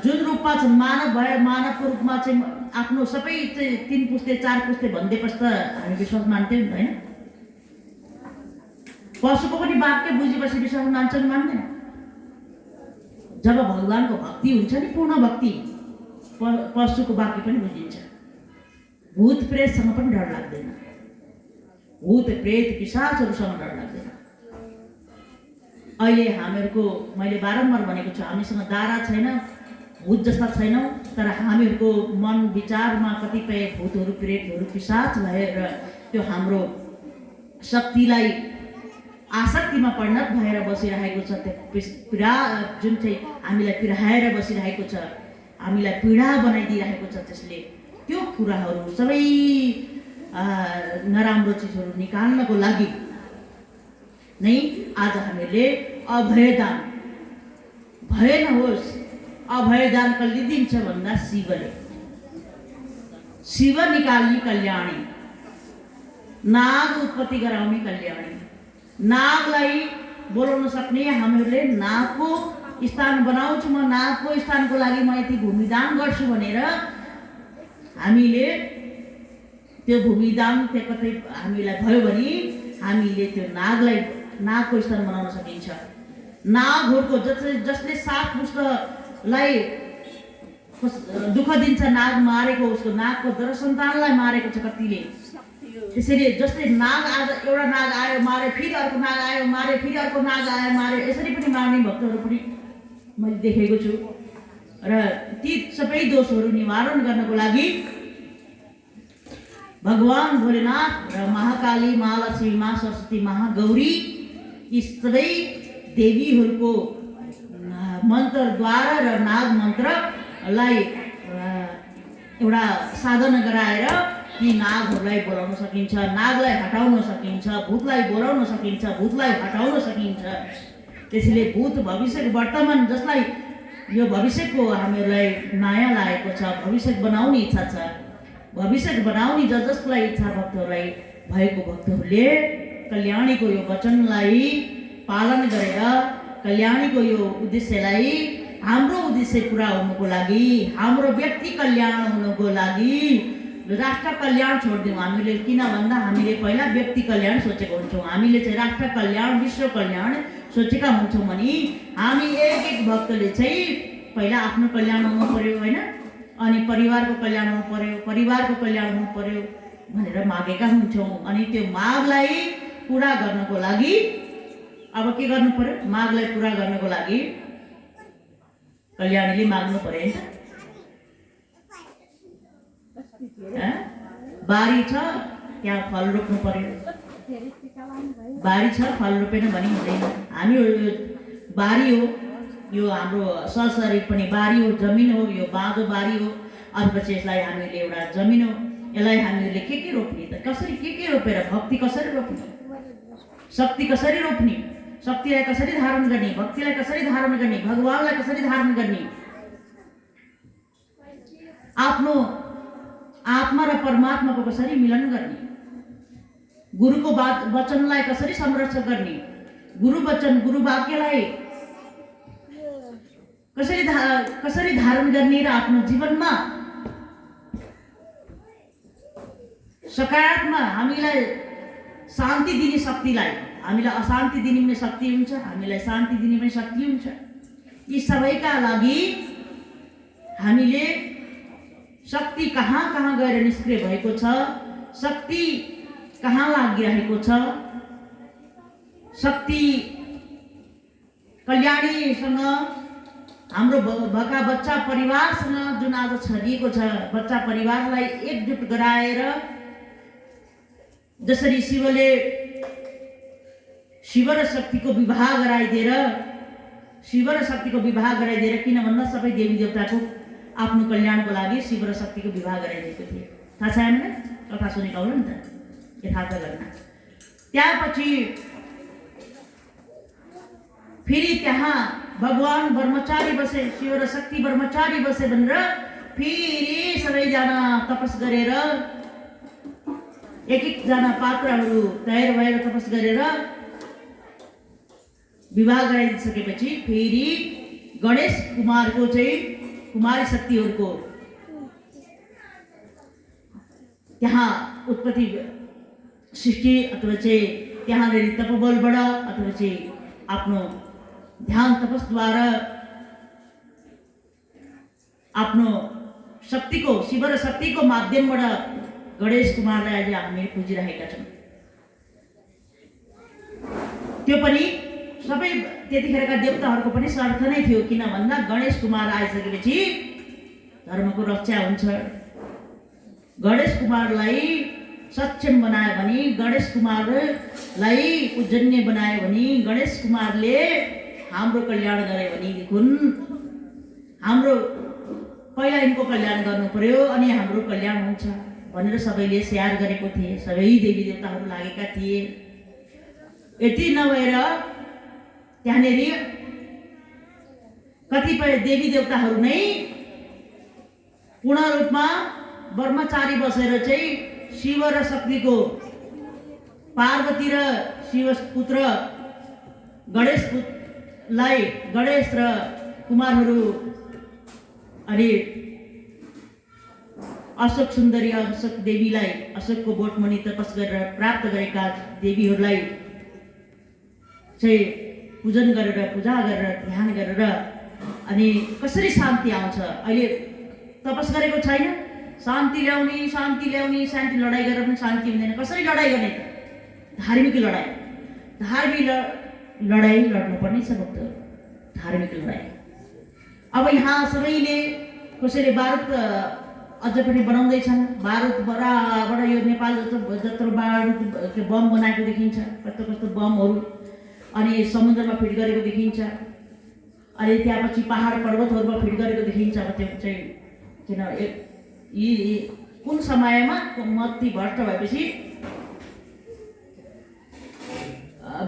जुन रूपमा छन्। मानव भए मानवको रूपमा चाहिँ आफ्नो सबै 3 पुस्ते 4 पुस्ते भनिदिएपछि त हामी विश्वास मान्थ्यौँ नि, होइन? पशुको पनि वाक्य बुझेपछि विश्वास मान्छ कि मान्दैन? जब भगवानको भक्ति हुन्छ नि, पूर्ण भक्ति, पशुको वाक्य पनि बुझिन्छ। भूत प्रेतसँग पनि डर लाग्दैन, भूत प्रेत पिशाचहरूसँग डर लाग्दैन। अहिले हामीहरूको मैले बारम्बार भनेको छु, हामीसँग दारा छैन, भूत जस्ता छैनौँ, तर हामीहरूको मन विचारमा कतिपय भूतहरू प्रेतहरू पिशाच भएर त्यो हाम्रो शक्तिलाई आसक्तिमा परिणत भएर बसिरहेको छ। त्यो पीडा जुन चाहिँ हामीलाई पिराएर बसिरहेको छ, हामीलाई पीडा बनाइदिइरहेको छ, त्यसले त्यो कुराहरू सबै नराम्रो चिजहरू निकाल्नको लागि नै आज हामीले अभयदान, भय नहोस्, अभयदान कसले दिन्छ भन्दा शिवले। शिव निकाल्ने कल्याणी, नाग उत्पत्ति गराउने कल्याणी। नागलाई बोलाउन सक्ने हामीहरूले नागको स्थान बनाउँछु, म नागको स्थानको लागि म यति भूमिदान गर्छु भनेर हामीले त्यो भूमिदान त्यो कतै हामीलाई भयो भने हामीले त्यो नागको स्थान बनाउन सकिन्छ। नागहरूको जसले 7 पुस्तलाई दुःख दिन्छ, नाग मारेको, उसको नागको दर सन्तानलाई मारेको छ कतिले। त्यसैले जस्तै नाग आज एउटा नाग आयो मारे, फेरि अर्को नाग आयो मारे, फेरि अर्को नाग आयो मारे, यसरी पनि मार्ने भक्तहरू पनि मैले देखेको छु। र ती सबै दोषहरू निवारण गर्नको लागि भगवान भोलेनाथ र महाकाली, महालक्ष्मी, महासरस्वती, महागौरी यी सबै देवीहरूको मन्त्रद्वारा र नाग मन्त्रलाई एउटा साधना गराएर ती नागहरूलाई बोलाउन सकिन्छ, नागलाई हटाउन सकिन्छ, भूतलाई बोलाउन सकिन्छ, भूतलाई हटाउन सकिन्छ। त्यसैले भूत भविष्य वर्तमान जसलाई यो भविष्यको हामीहरूलाई माया लागेको छ, भविष्य बनाउने इच्छा छ, भविष्य बनाउने जसलाई इच्छा भक्तहरूलाई भएको भक्तहरूले कल्याणीको यो वचनलाई पालन गरेर कल्याणीको यो उद्देश्यलाई हाम्रो उद्देश्य पुरा हुनुको लागि, हाम्रो व्यक्ति कल्याण हुनुको लागि राष्ट्र कल्याण छोडिदिउँ हामीले। किन भन्दा हामीले पहिला व्यक्ति कल्याण सोचेको हुन्छौँ, हामीले चाहिँ राष्ट्र कल्याण, विश्व कल्याण सोचेका हुन्छौँ भने हामी एक एक भक्तले चाहिँ पहिला आफ्नो कल्याण हुनु पर्यो होइन, अनि परिवारको कल्याण हुनु पर्यो, परिवारको कल्याण हुनु पर्यो भनेर मागेका हुन्छौँ। अनि त्यो मागलाई पुरा गर्नको लागि अब के गर्नु पर्यो? मागलाई पुरा गर्नको लागि कल्याणीले माग्नु पर्यो नि। बारी छ त्यहाँ फल रोप्नु पर्यो, बारी छ फल रोपेन भने हुँदैन। हामी बारी हो, यो हाम्रो सरसरी पनि बारी हो, जमिन हो, यो बाँझो बारी हो। अर्पछि यसलाई हामीले एउटा जमिन हो, यसलाई हामीले के रोप्ने त? कसरी के रोपेर भक्ति कसरी रोप्ने, शक्ति कसरी रोप्ने, शक्तिलाई कसरी धारण गर्ने, भक्तिलाई कसरी धारण गर्ने, भगवानलाई कसरी धारण गर्ने, आफ्नो आत्मा र परमात्माको कसरी मिलन गर्ने, गुरुको वचनलाई कसरी संरक्षण गर्ने, गुरु वचन गुरु वाक्यलाई कसरी धारण गर्ने र आफ्नो जीवनमा सकारात्मक हामीलाई शान्ति दिने शक्तिलाई, हामीलाई अशान्ति दिने पनि शक्ति हुन्छ, हामीलाई शान्ति दिने पनि शक्ति हुन्छ। यी सबैका लागि हामीले शक्ति कहाँ कहाँ गएर निष्क्रिय भएको छ, शक्ति कहाँ लागिरहेको छ, शक्ति कल्याणीसँग हाम्रो भएका बच्चा परिवारसँग जुन आज छरिएको छ, बच्चा परिवारलाई एकजुट गराएर जसरी शिवले शिव र शक्तिको विवाह गराइदिएर, शिव र शक्तिको विवाह गराइदिएर, किन भन्दा सबै देवी देवताको आफ्नो कल्याणको लागि शिव र शक्तिको विवाह गराइदिएको थिए। थाहा छ हामीलाई? कथा सुनेको होला नि त, यथार्थ घटना। त्यसपछि फेरि त्यहाँ भगवान ब्रह्मचारी बसे, शिव र शक्ति ब्रह्मचारी बसे भनेर फेरि सबैजना तपस गरेर एक एकजना पात्रहरू तयार भएर तपस गरेर विवाह गराइदिसकेपछि फेरि गणेश कुमारको चाहिँ कुमारी शक्तिहरूको त्यहाँ उत्पत्ति सृष्टि अथवा चाहिँ त्यहाँनिर तपोबलबाट अथवा चाहिँ आफ्नो ध्यान तपसद्वारा आफ्नो शक्तिको, शिव र शक्तिको माध्यमबाट गणेश कुमारलाई आज हामीले पुजिरहेका छौँ। त्यो पनि सबै त्यतिखेरका देवताहरूको पनि स्वार्थ नै थियो, किन भन्दा गणेश कुमार आइसकेपछि धर्मको रक्षा हुन्छ। गणेश कुमारलाई सक्षम बनायो भने, गणेश कुमारलाई पूजनीय बनायो भने, गणेश कुमारले हाम्रो कल्याण गरे भनेदेखि हाम्रो पहिला यिनको कल्याण गर्नु पर्यो अनि हाम्रो कल्याण हुन्छ भनेर सबैले स्याहार गरेको थिए, सबै देवी देवताहरू लागेका थिए। यति नभएर त्यहाँनिर कतिपय देवी देवताहरू नै पूर्ण रूपमा ब्रह्मचारी बसेर चाहिँ शिव र शक्तिको, पार्वती र शिव पुत्र गणेशलाई, गणेश र कुमारहरू अनि अशोक सुन्दरी, अशोक देवीलाई, अशोकको बोटमणि तपस गरेर प्राप्त गरेका देवीहरूलाई चाहिँ पूजन गरेर, पूजा गरेर, ध्यान गरेर अनि कसरी शान्ति आउँछ? अहिले तपस गरेको छैन, शान्ति ल्याउने, शान्ति ल्याउने, शान्ति लडाइँ गरेर पनि शान्ति हुँदैन। कसरी लडाइँ गर्ने त? धार्मिक लडाइँ, धार्मिक लडाइँ लड्नुपर्ने छ भक्त, धार्मिक लडाइँ। अब यहाँ सबैले कसैले बारुद अझ पनि बनाउँदैछन्। बारुदबाट यो नेपाल जत्रो बारुद बम बनाएको देखिन्छ, कस्तो कस्तो बमहरू, अनि समुद्रमा फिट गरेको देखिन्छ, अनि त्यसपछि पहाड पर्वतहरूमा फिट गरेको देखिन्छ। अब त्यो चाहिँ किन यी कुन समयमा मत्ती भ्रष्ट भएपछि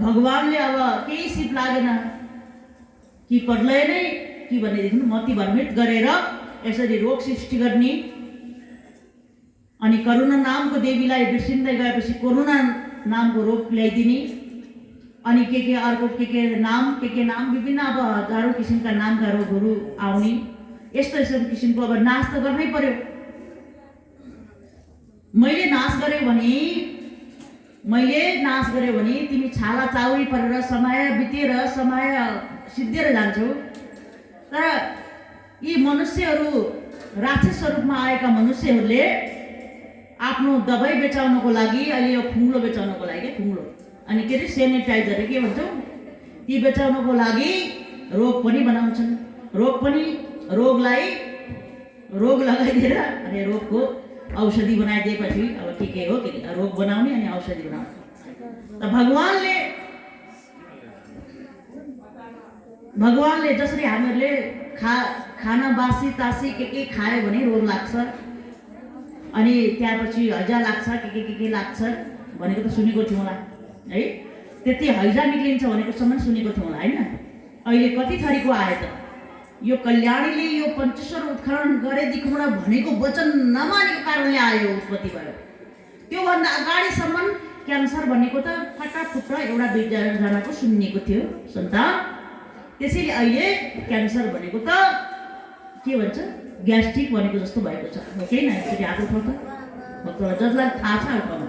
भगवानले अब केही सिप लागेन कि प्रलय नै कि भनेदेखि मत्ती भ्रमित गरेर यसरी रोग सृष्टि गर्ने, अनि करुणा नामको देवीलाई बिर्सिँदै गएपछि करुणा नामको रोग ल्याइदिने, अनि के अर्को के नाम विभिन्न अब हजारौँ किसिमका नामका रोगहरू आउने। यस्तो किसिमको अब नाश त गर्नै पर्यो। मैले नाश गरेँ भने तिमी छाला चाउरी परेर समय बितेर समय सिद्धिएर जान्छौ। तर यी मनुष्यहरू राक्षस स्वरूपमा आएका मनुष्यहरूले आफ्नो दबाई बेचाउनको लागि अहिले यो खुङ्लो बेचाउनको लागि खुङ्लो अनि के अरे सेनिटाइजर के भन्छौँ ती बेचाउनको लागि रोग पनि बनाउँछन्। रोगलाई रोग लगाइदिएर अनि रोगको औषधि बनाइदिएपछि अब के हो के रोग बनाउने अनि औषधि बनाउने। त भगवानले जसरी हामीहरूले खाना बासी तासी के खायो भने रोग लाग्छ, अनि त्यसपछि हैजा लाग्छ के लाग्छ भनेको त सुनेको थियौँ होला है। त्यति हैजा निक्लिन्छ भनेको सम्म सुनेको थियौँ होला होइन। अहिले कति थरीको आयो त। यो कल्याणीले यो पञ्चेश्वर उत्खनन गरेदेखिबाट भनेको वचन नमानेको कारणले आयो, उत्पत्ति भयो। त्योभन्दा अगाडिसम्म क्यान्सर भनेको त फटाफुट एउटा दुईजनाको सुनिएको थियो सन्तान। त्यसैले अहिले क्यान्सर भनेको त के भन्छ ग्यास्ट्रिक भनेको जस्तो भएको छ, हो कि न? यसरी आगो उठाउँछ भक्तलाई जसलाई थाहा छ उठाउनु।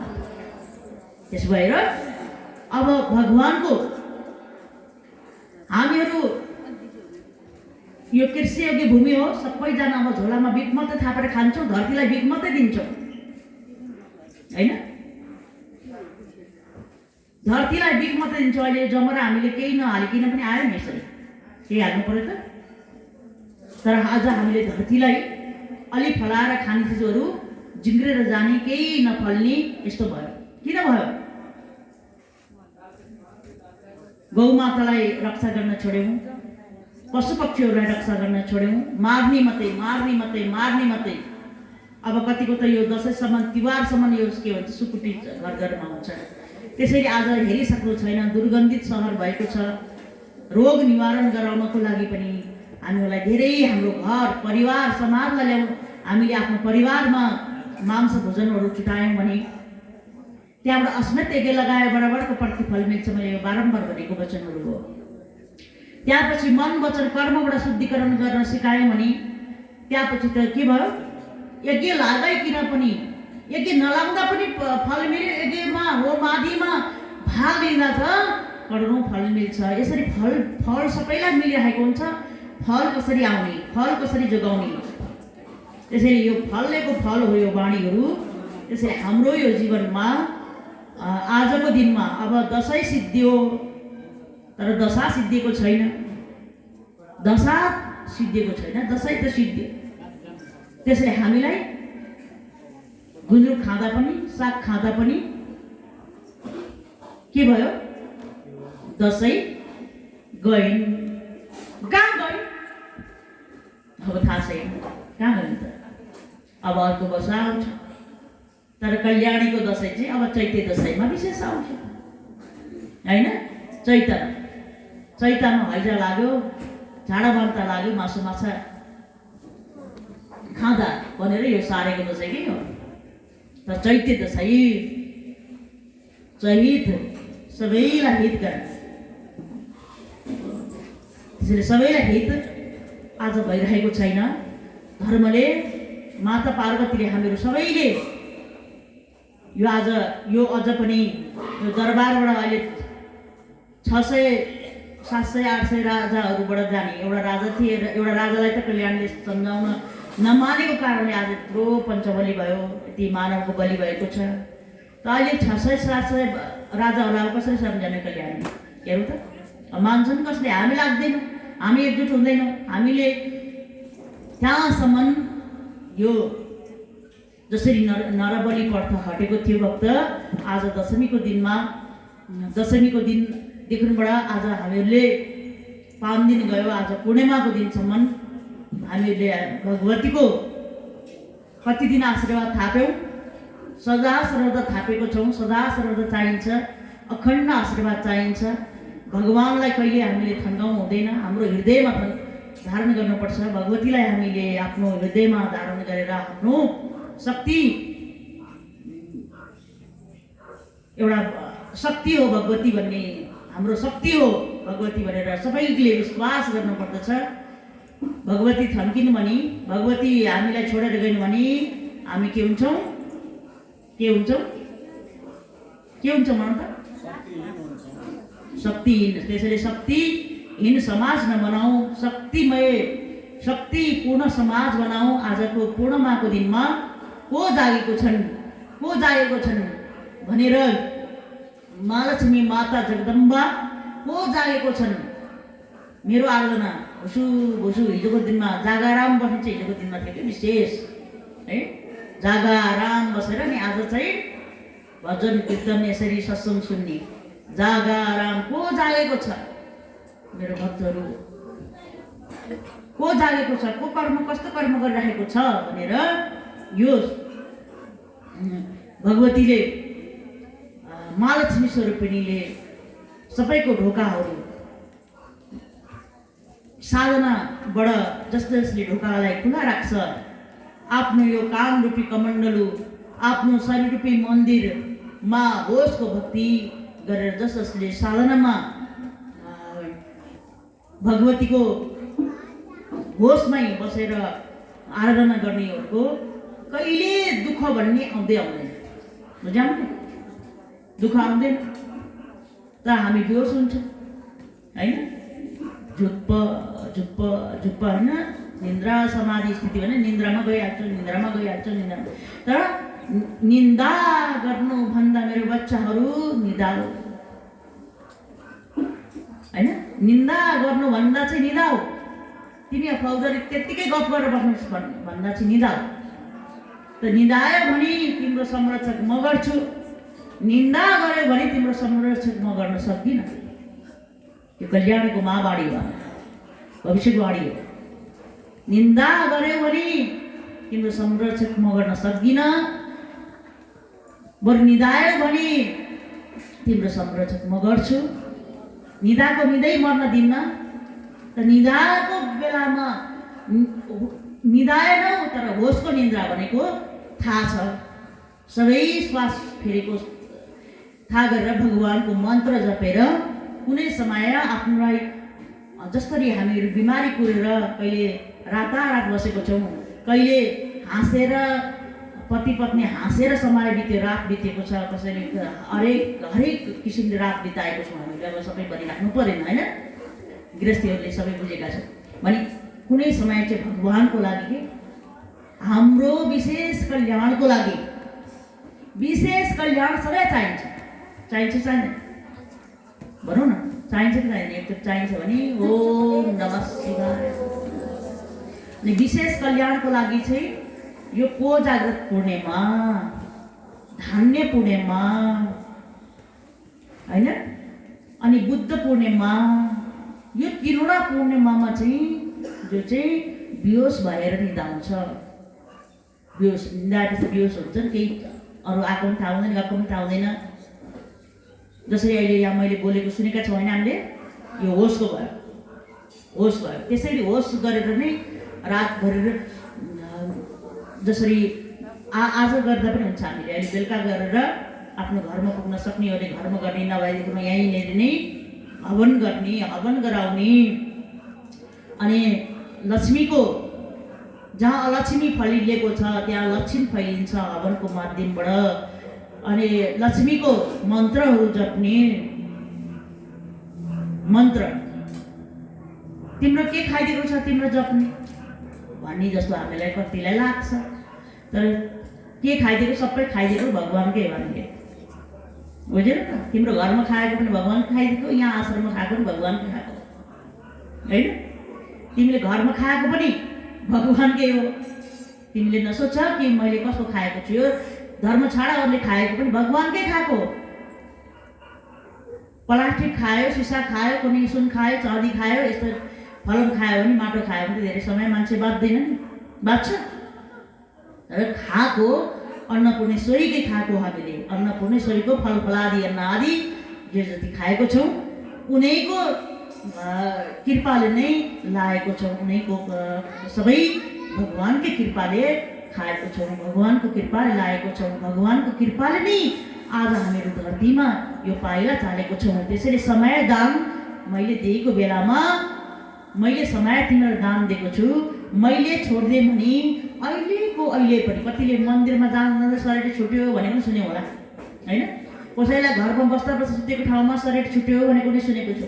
त्यसो भएर अब भगवानको हामीहरू यो कृषि योग्य भूमि हो। सबैजना अब झोलामा बिख मात्रै थापेर खान्छौँ, धरतीलाई बिख मात्रै दिन्छौँ होइन। धरतीलाई बिख मात्रै दिन्छौँ। अहिले जमरा हामीले केही नहालिकन पनि आयो नि, यसरी केही हाल्नु पर्यो त। तर आज हामीले धरतीलाई अलि फलाएर खाने चिजहरू जिङ्ग्रेर जाने, केही नफल्ने यस्तो भयो। किन भयो? गौमातालाई रक्षा गर्न छोड्यौँ, पशु पक्षीहरूलाई रक्षा गर्न छोड्यौँ, मार्ने मात्रै। अब कतिको त यो दसैँसम्म तिहारसम्म यो के भन्छ सुकुटी घर घरमा हुन्छ। त्यसैले आज हेरिसक्नु छैन, दुर्गन्धित सहर भएको छ। रोग निवारण गराउनको लागि पनि हामीहरूलाई धेरै हाम्रो घर परिवार समाजलाई ल्याउँ। हामीले आफ्नो परिवारमा मांस भोजनहरू छुटायौँ भने त्यहाँबाट अस्मित यज्ञ लगाए बराबरको प्रतिफल मिल्छ। मैले यो बारम्बार भनेको वचनहरू हो। त्यसपछि मन वचन कर्मबाट शुद्धिकरण गर्न सिकायौँ भने त्यसपछि त के भयो? यज्ञ लगाइकन पनि यज्ञ नलाग्दा पनि फल मिल्यो। यज्ञमा होम आदिमा भाग लिँदा त करोडौँ फल मिल्छ। यसरी फल सबैलाई मिलिरहेको हुन्छ। फल कसरी आउने, फल कसरी जोगाउने? त्यसैले यो फलको फल हो यो वाणीहरू। त्यसैले हाम्रो यो जीवनमा आजको दिनमा अब दशैं सिद्धियो, तर दशा सिद्धिएको छैन। दशैं त सिद्धियो। त्यसैले हामीलाई गुन्द्रुक खाँदा पनि साग खाँदा पनि के भयो? दशैं गइन्। कहाँ गइन् अब थाहा छैन, कहाँ गइन् त। अब अर्को वर्ष आउँछ। तर कल्याणीको दशैं चाहिँ अब चैते दशैंमा विशेष आउँछ होइन। चैतमा हैजा लाग्यो, झाडा बान्ता लाग्यो, मासु माछा खाँदा भनेर यो सारेको दशैं के हो। तर चैते दशैं चैत सबैलाई हित गर्ने। त्यसैले सबैलाई हित आज भइरहेको छैन। धर्मले माता पार्वतीले हामीहरू सबैले यो आज यो अझ पनि यो दरबारबाट अहिले 600 700 800 राजाहरूबाट जाने एउटा राजा थिए। एउटा राजालाई त कल्याणले सम्झाउन नमानेको कारणले आज यत्रो पञ्चबली भयो, यति मानवको बलि भएको छ। त अहिले 600 700 राजाहरूलाई कसरी सम्झाउने कल्याणले? हेरौँ त मान्छन् कसले? हामी लाग्दैन, हामी एकजुट हुँदैनौँ। हामीले त्यहाँसम्म यो जसरी नरबली प्रथा हटेको थियो भक्त, आज दशमीको दिनदेखिबाट आज हामीहरूले 5 दिन गयो, आज पूर्णिमाको दिनसम्म हामीहरूले भगवतीको कति दिन आशीर्वाद थाप्यौँ, सदा सर्वदा थापेको छौँ। सदा सर्वदा चाहिन्छ, अखण्ड आशीर्वाद चाहिन्छ। भगवानलाई कहिले हामीले थन्काउनु हुँदैन, हाम्रो हृदयमा धारण गर्नुपर्छ। भगवतीलाई हामीले आफ्नो हृदयमा धारण गरेर आफ्नो शक्ति, एउटा शक्ति हो भगवती भन्ने, हाम्रो शक्ति हो भगवती भनेर सबैले विश्वास गर्नुपर्दछ। भगवती थन्किनु भने, भगवती हामीलाई छोडेर गइन् भने हामी के हुन्छौँ? के हुन्छौँ भनौँ त? शक्तिहीन। त्यसैले शक्तिहीन समाज नबनाऊ, शक्तिमय शक्तिपूर्ण समाज बनाऊ। आजको पूर्णिमाको दिनमा को जागेको छन् भनेर महालक्ष्मी माता जगदम्बा को जागेको छन्। मेरो आराधना भुसु हिजोको दिनमा जागाराम बस्ने चाहिँ हिजोको दिनमा थियो कि विशेष है, जागाराम बसेर नि आज चाहिँ भजन कीर्तन यसरी सत्सङ्ग सुन्ने। जागाराम को जागेको छ? मेरो भक्तहरू को जागेको छ? को कर्म, कस्तो कर्म गरिरहेको छ भनेर यो भगवतीले, महालक्ष्मी स्वरूपिणीले सबैको ढोकाहरू साधनाबाट जसले ढोकालाई खुला राख्छ, आफ्नो यो काम रूपी कमण्डलु, आफ्नो शरीर रूपी मन्दिरमा होसको भक्ति गरेर जसले साधनामा भगवतीको होसमै बसेर आराधना गर्नेहरूको कहिले दुःख भन्ने आउँदैन। बुझ्यौँ? दुःख आउँदैन त हामी बेहोस हुन्छौँ होइन? झुप्प होइन, निन्द्रा समाधि स्थिति भने निन्द्रामा गइहाल्छ। तर निन्दा गर्नुभन्दा मेरो बच्चाहरू निदाऊ होइन, निन्दा गर्नुभन्दा चाहिँ निदाऊ। तिमी फौजरी त्यत्तिकै गफ गरेर बस्नु भन्दा चाहिँ निदाऊ। त निदायो भने तिम्रो संरक्षक म गर्छु, निन्दा गर्यो भने तिम्रो संरक्षक म गर्न सक्दिनँ। यो कल्याणको महाबाडी हो, भविष्यवाणी हो। निन्दा गर्यो भने तिम्रो संरक्षक म गर्न सक्दिनँ, बरु निदायो भने तिम्रो संरक्षक म गर्छु। निदाको निदै मर्न दिन्न। त निदाको बेलामा निदाएनौ तर होसको निन्द्रा भनेको थाहा छ। सबै श्वास फेरेको थाहा गरेर भगवानको मन्त्र जपेर कुनै समय आफ्नोलाई, जसरी हामीहरू बिमारी कुरेर कहिले रातारात बसेको छौँ, कहिले हाँसेर पति पत्नी हाँसेर समय बित्यो, रात बितेको छ, कसैले हरेक किसिमले रात बिताएको छौँ हामीले। अब सबै भनिराख्नु परेन होइन, गृहस्थीहरूले सबै बुझेका छन् भने कुनै समय चाहिँ भगवानको लागि के हाम्रो विशेष कल्याणको लागि, विशेष कल्याण सबै चाहिन्छ चाहिँदैन भनौँ न? चाहिन्छ कि चाहिँदैन? एक चाहिन्छ भने ओम नमः शिवाय। अनि विशेष कल्याणको लागि चाहिँ यो कोजाग्रत पूर्णिमा, धान्य पूर्णिमा होइन, अनि बुद्ध पूर्णिमा, यो तीनवटा पूर्णिमामा चाहिँ जो चाहिँ बेहोस भएर निदाउँछ। निदाएपछि बेहोस हुन्छ नि, केही अरू आएको पनि थाहा हुँदैन, गएको पनि थाहा हुँदैन। जसरी अहिले यहाँ मैले बोलेको सुनेका छौँ होइन हामीले, यो होसको भयो। त्यसैले होस गरेर नै रात गरेर जसरी आज गर्दा पनि हुन्छ। हामीले अहिले बेलुका गरेर आफ्नो घरमा पुग्न सक्ने हो भने घरमा गर्ने, नभएदेखिमा यहीँनिर नै हवन गर्ने, हवन गराउने। अनि लक्ष्मीको जहाँ अलक्ष्मी फैलिएको छ त्यहाँ लक्ष्मी फैलिन्छ हवनको माध्यमबाट। अनि लक्ष्मीको मन्त्रहरू जप्ने। मन्त्र तिम्रो के खाइदिएको छ तिम्रो जप्ने भन्ने जस्तो हामीलाई कतिलाई लाग्छ, तर के खाइदिएको सबै खाइदिएको भगवानकै हो हामीले। बुझेन त? तिम्रो घरमा खाएको पनि भगवान खाइदिएको, यहाँ आश्रममा खाएको पनि भगवान खाएको होइन। तिमीले घरमा खाएको पनि भगवानकै हो। तिमीले नसोच कि मैले कसको खाएको छु, यो धर्म छाडाहरूले खाएको पनि भगवानकै खाएको। प्लास्टिक खायो, सिसा खायो, कुनै सुन खायो, चाँदी खायो, यस्तो फलन खायो भने, माटो खायो भने धेरै समय मान्छे बाँच्दैन नि, बाँच्छ। र खाएको अन्नपूर्णेश्वरीकै खाएको हामीले, अन्नपूर्णेश्वरीको फलफलादि अन्न आदि जे जति खाएको छौँ उनैको कृपाले नै लागेको छौँ, उनैको सबै भगवानकै कृपाले खाएको छौँ, भगवानको कृपाले लागेको छौँ, भगवानको कृपाले नै आज हामीहरू धरतीमा यो पाइला चालेको छौँ। त्यसैले समय दान मैले दिएको बेलामा मैले समय तिमीलाई दान दिएको छु, मैले छोडिदिएँ भने अहिले पनि कतिले मन्दिरमा जाँदा शरीर छुट्यो भनेको पनि सुन्यो होला होइन। कसैलाई घरमा बस्दा बस्दा सुतेको ठाउँमा शरीर छुट्यो भनेको पनि सुनेको छु।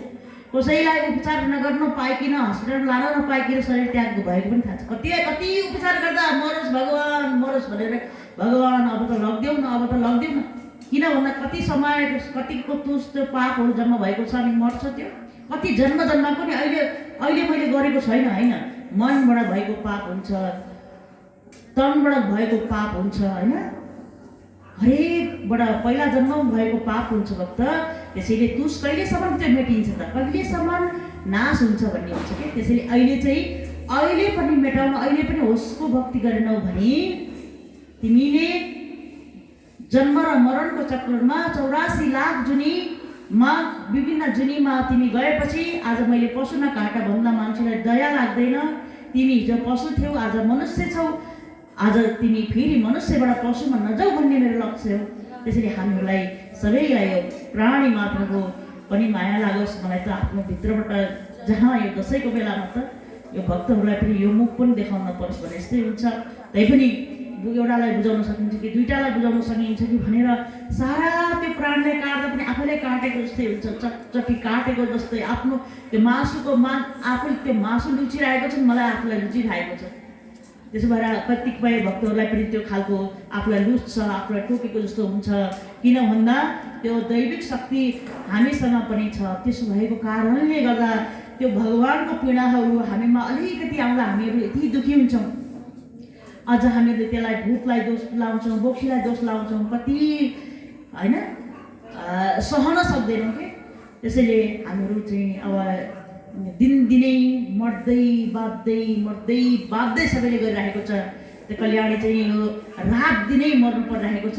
कसैलाई उपचार नगर्नु पाइकिन हस्पिटल लान नपाइकिन शरीर त्याग भएको पनि थाहा छ। कति उपचार गर्दा मरोस् भगवान मरोस् भनेर भगवान अब त लगिदेऊ न, अब त लगिदेऊ न, किन भन्दा कति समय कतिको तुस्त पापहरू जम्मा भएको छ अनि मर्छ त्यो। कति जन्म जन्मको नि अहिले मैले गरेको छैन होइन। मनबाट भएको पाप हुन्छ, तनबाट भएको पाप हुन्छ होइन, हरेकबाट पहिला जन्ममा भएको पाप हुन्छ भक्त। त्यसैले तुस कहिलेसम्म त्यो मेटिन्छ त, कहिलेसम्म नाश हुन्छ भन्ने हुन्छ कि। त्यसैले अहिले पनि मेटाउन, अहिले पनि होसको भक्ति गरेनौ भने तिमीले जन्म र मरणको चक्रमा 84 लाख जुनीमा विभिन्न जुनीमा तिमी गएपछि आज मैले पशु न काटा भन्दा मान्छेलाई दया लाग्दैन। तिमी हिजो पशु थियौ, आज मनुष्य छौ, आज तिमी फेरि मनुष्यबाट पशुमा नजाऊ भन्ने मेरो लक्ष्य हो। त्यसैले हामीहरूलाई सबैलाई यो प्राणी मात्रको पनि माया लागोस्। मलाई त आफ्नो भित्रबाट जहाँ यो दसैँको बेलामा त यो भक्तहरूलाई पनि यो मुख पनि देखाउन पर्छ भने यस्तै हुन्छ। तैपनि एउटालाई बुझाउन सकिन्छ कि दुईटालाई बुझाउन सकिन्छ कि भनेर सारा त्यो प्राणलाई काट्दा पनि आफैले काटेको जस्तै हुन्छ, चटचटी काटेको जस्तै। आफ्नो त्यो मासुको आफूले त्यो मासु लुचिरहेको छ, मलाई आफूलाई लुचिरहेको छ। त्यसो भएर कतिपय भक्तहरूलाई पनि त्यो खालको आफूलाई लुच्छ, आफूलाई टोकेको जस्तो हुन्छ। किन भन्दा त्यो दैविक शक्ति हामीसँग पनि छ। त्यसो भएको कारणले गर्दा त्यो भगवानको पीडाहरू हामीमा अलिकति आउँदा हामीहरू यति दुःखी हुन्छौँ। अझ हामीहरूले त्यसलाई भूतलाई दोष लाउँछौँ, बोक्सीलाई दोष लाउँछौँ, कति होइन सहन सक्दैनौँ कि। त्यसैले हामीहरू चाहिँ अब दिनदिनै मर्दै बाँच्दै सबैले गरिरहेको छ। त्यो कल्याणी चाहिँ यो रात दिनै मर्नु परिरहेको छ।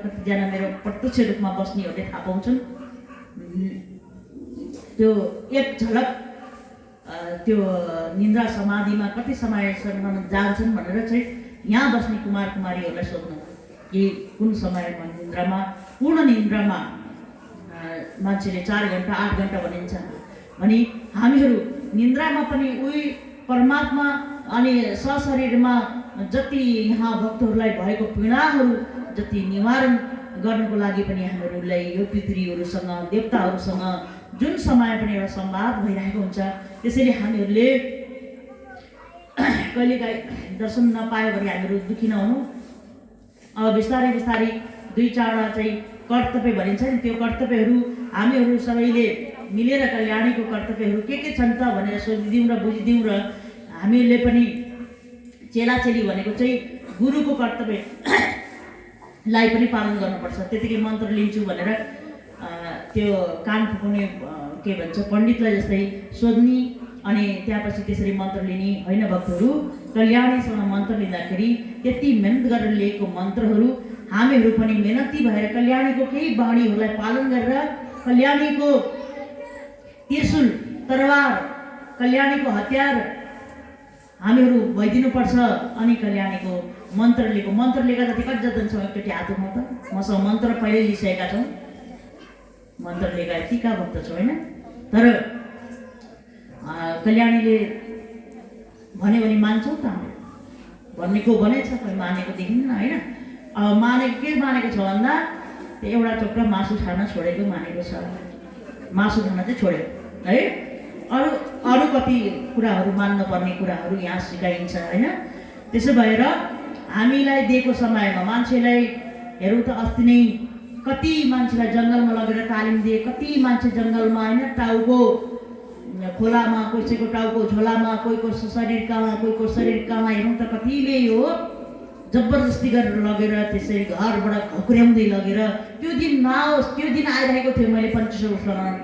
कतिजना मेरो प्रत्यक्ष रूपमा बस्नेहरूले थाहा पाउँछन्। त्यो एक झलक त्यो निन्द्रा समाधिमा कति समयसम्म जान्छन् भनेर चाहिँ यहाँ बस्ने कुमार कुमारीहरूलाई सोध्नु कि कुन समयमा निन्द्रामा, पूर्ण निन्द्रामा मान्छेले 4 घन्टा 8 घन्टा भनिन्छ भने हामीहरू निन्द्रामा पनि उही परमात्मा अनि सशरीरमा जति यहाँ भक्तहरूलाई भएको पीडाहरू जति निवारण गर्नको लागि पनि हामीहरूलाई यो पितृहरूसँग देवताहरूसँग जुन समय पनि एउटा संवाद भइरहेको हुन्छ। त्यसैले हामीहरूले कहिलेकाहीँ दर्शन नपायो भने हामीहरू दुःखी नहुनु। अब बिस्तारै 2-4वटा चाहिँ कर्तव्य भनिन्छ नि, त्यो कर्तव्यहरू हामीहरू सबैले मिलेर कल्याणीको कर्तव्यहरू के छन् त भनेर सोधिदिउँ र बुझिदिउँ। र हामीहरूले पनि चेलाचेली भनेको चाहिँ गुरुको कर्तव्यलाई पनि पालन गर्नुपर्छ। त्यतिकै मन्त्र लिन्छु भनेर त्यो कान फुकाउने के भन्छ पण्डितलाई जस्तै सोध्ने अनि त्यसपछि त्यसरी मन्त्र लिने होइन। भक्तहरू कल्याणीसँग मन्त्र लिँदाखेरि त्यति मेहनत गरेर लिएको मन्त्रहरू हामीहरू पनि मेहनती भएर कल्याणीको केही बाणीहरूलाई पालन गरेर कल्याणीको त्रिशूल तरवार कल्याणीको हतियार हामीहरू भइदिनुपर्छ। अनि कल्याणीको मन्त्र लिएका जति कतिजना छौँ एकचोटि हात उठाउँ त। मसँग मन्त्र पहिले लिइसकेका छौँ, मन्त्र लिएका यतिका भक्त छौँ होइन। तर कल्याणीले भन्यो भने मान्छौँ त, भनेको भनेछ, कोही मानेको देखिन्न होइन। अब मानेको के मानेको छ भन्दा त्यो एउटा टोक्रा मासु खान छोडेको मानेको छ, मासु खान चाहिँ छोड्यो है। अरू कति कुराहरू मान्नुपर्ने कुराहरू यहाँ सिकाइन्छ होइन। त्यसो भएर हामीलाई दिएको समयमा मान्छेलाई हेरौँ त, अस्ति नै कति मान्छेलाई जङ्गलमा लगेर तालिम दिए, कति मान्छे जङ्गलमा होइन टाउको खोलामा, कसैको टाउको झोलामा, कोहीको शरीर कहाँ, कोहीको शरीर कहाँ, हेर्नु त कतिले यो जबरजस्ती गरेर लगेर त्यसरी घरबाट घकुर्याउँदै लगेर त्यो दिन नआओस्, त्यो दिन आइरहेको थियो। मैले 25 स्मरण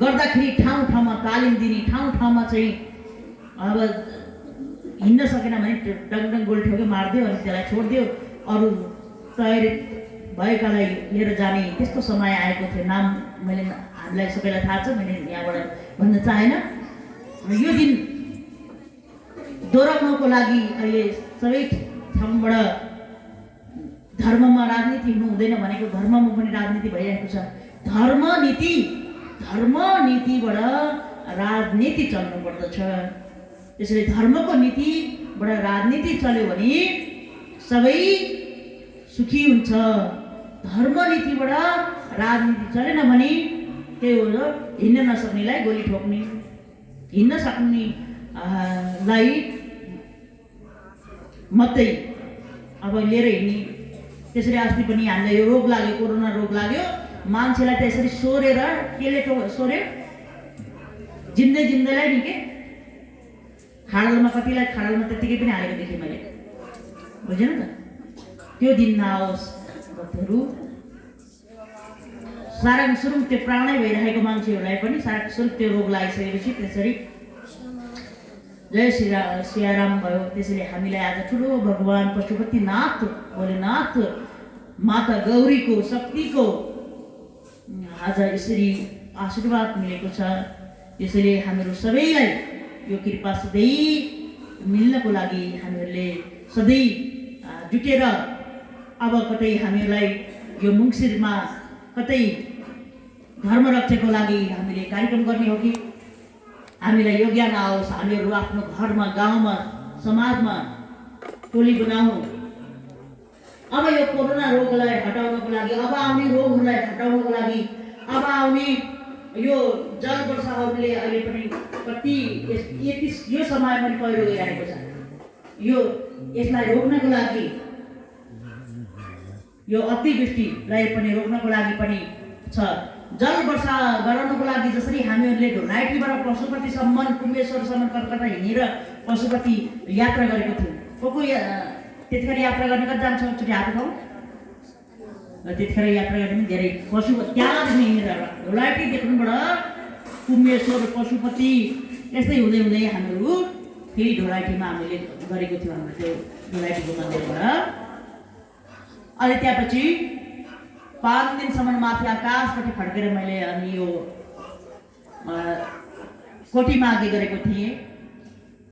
गर्दाखेरि ठाउँ ठाउँमा तालिम दिने, ठाउँ ठाउँमा चाहिँ अब हिँड्न सकेन भने डङडङ गोल्ठ्याउकै मारिदियो अनि त्यसलाई छोडिदियो, अरू तयारी भएकालाई लिएर जाने त्यस्तो समय आएको थियो। नाम मैले हामीलाई सबैलाई थाहा छ, मैले यहाँबाट भन्न चाहेन। यो दिन दोहोऱ्याउनको लागि अहिले सबै ठाउँबाट धर्ममा राजनीति हुनु हुँदैन भनेको धर्ममा पनि राजनीति भइरहेको छ। धर्मनीतिबाट राजनीति चल्नु पर्दछ। त्यसैले धर्मको नीतिबाट राजनीति चल्यो भने सबै सुखी हुन्छ। धर्मनीतिबाट राजनीति चलेन भने त्यही हो, हिँड्न नसक्नेलाई गोली ठोक्ने, हिँड्न सक्नेलाई मात्रै अब लिएर हिँड्ने। त्यसरी अस्ति पनि हामीलाई यो रोग लाग्यो, कोरोना रोग लाग्यो, मान्छेलाई त्यसरी सोरेर केले सोर्यो, जिन्दैलाई नि के खाडलमा, कतिलाई खाडलमा त्यतिकै पनि हालेको देखेँ मैले, बुझेन त? त्यो दिन नआओस् भक्तहरू। साराङसुरुङ त्यो प्राणै भइरहेको मान्छेहरूलाई पनि साराङसुरुङ त्यो रोग लागिसकेपछि त्यसरी जय सियाराम भयो। त्यसैले हामीलाई आज ठुलो भगवान् पशुपतिनाथ भोलेनाथ माता गौरीको शक्तिको आज यसरी आशीर्वाद मिलेको छ। त्यसैले हामीहरू सबैलाई यो कृपा सधैँ मिल्नको लागि हामीहरूले सधैँ जुटेर अब कतै हामीहरूलाई यो मुङसिरमा कतै धर्म रक्षाको लागि हामीले कार्यक्रम गर्ने हो कि हामीलाई यो ज्ञान आओस्, हामीहरू आफ्नो घरमा, गाउँमा, समाजमा टोली बनाउँ। अब यो कोरोना रोगलाई हटाउनको लागि, अब आउने रोगहरूलाई हटाउनको लागि, अब आउने यो जल वर्षाहरूले अहिले पनि कति यो समय पनि पहिरो गइरहेको छ। यसलाई रोक्नको लागि, यो अतिवृष्टिलाई पनि रोक्नको लागि पनि छ। जल वर्षा गराउनको लागि जसरी हामीहरूले ढोलाइटीबाट पशुपतिसम्म, कुम्बेश्वरसम्म कलकत्ता हिँडेर पशुपति यात्रा गरेको थियौँ। को त्यतिखेर यात्रा गर्ने कति जान्छ एकचोटि हात उठाउँ। त्यतिखेर यात्रा गर्ने पनि धेरै पशुपति त्यहाँदेखि हिँडेर ढोलाइटीदेखिबाट कुम्बेश्वर, पशुपति यस्तै हुँदै हुँदै हामीहरू फेरि ढोलाइटीमा हामीले गरेको थियौँ। हाम्रो त्यो ढोलाइटीको मन्दिरबाट अनि त्यसपछि 5 दिनसम्म माथि आकाशपट्टि फड्केर मैले अनि यो कोठी माघे गरेको थिएँ।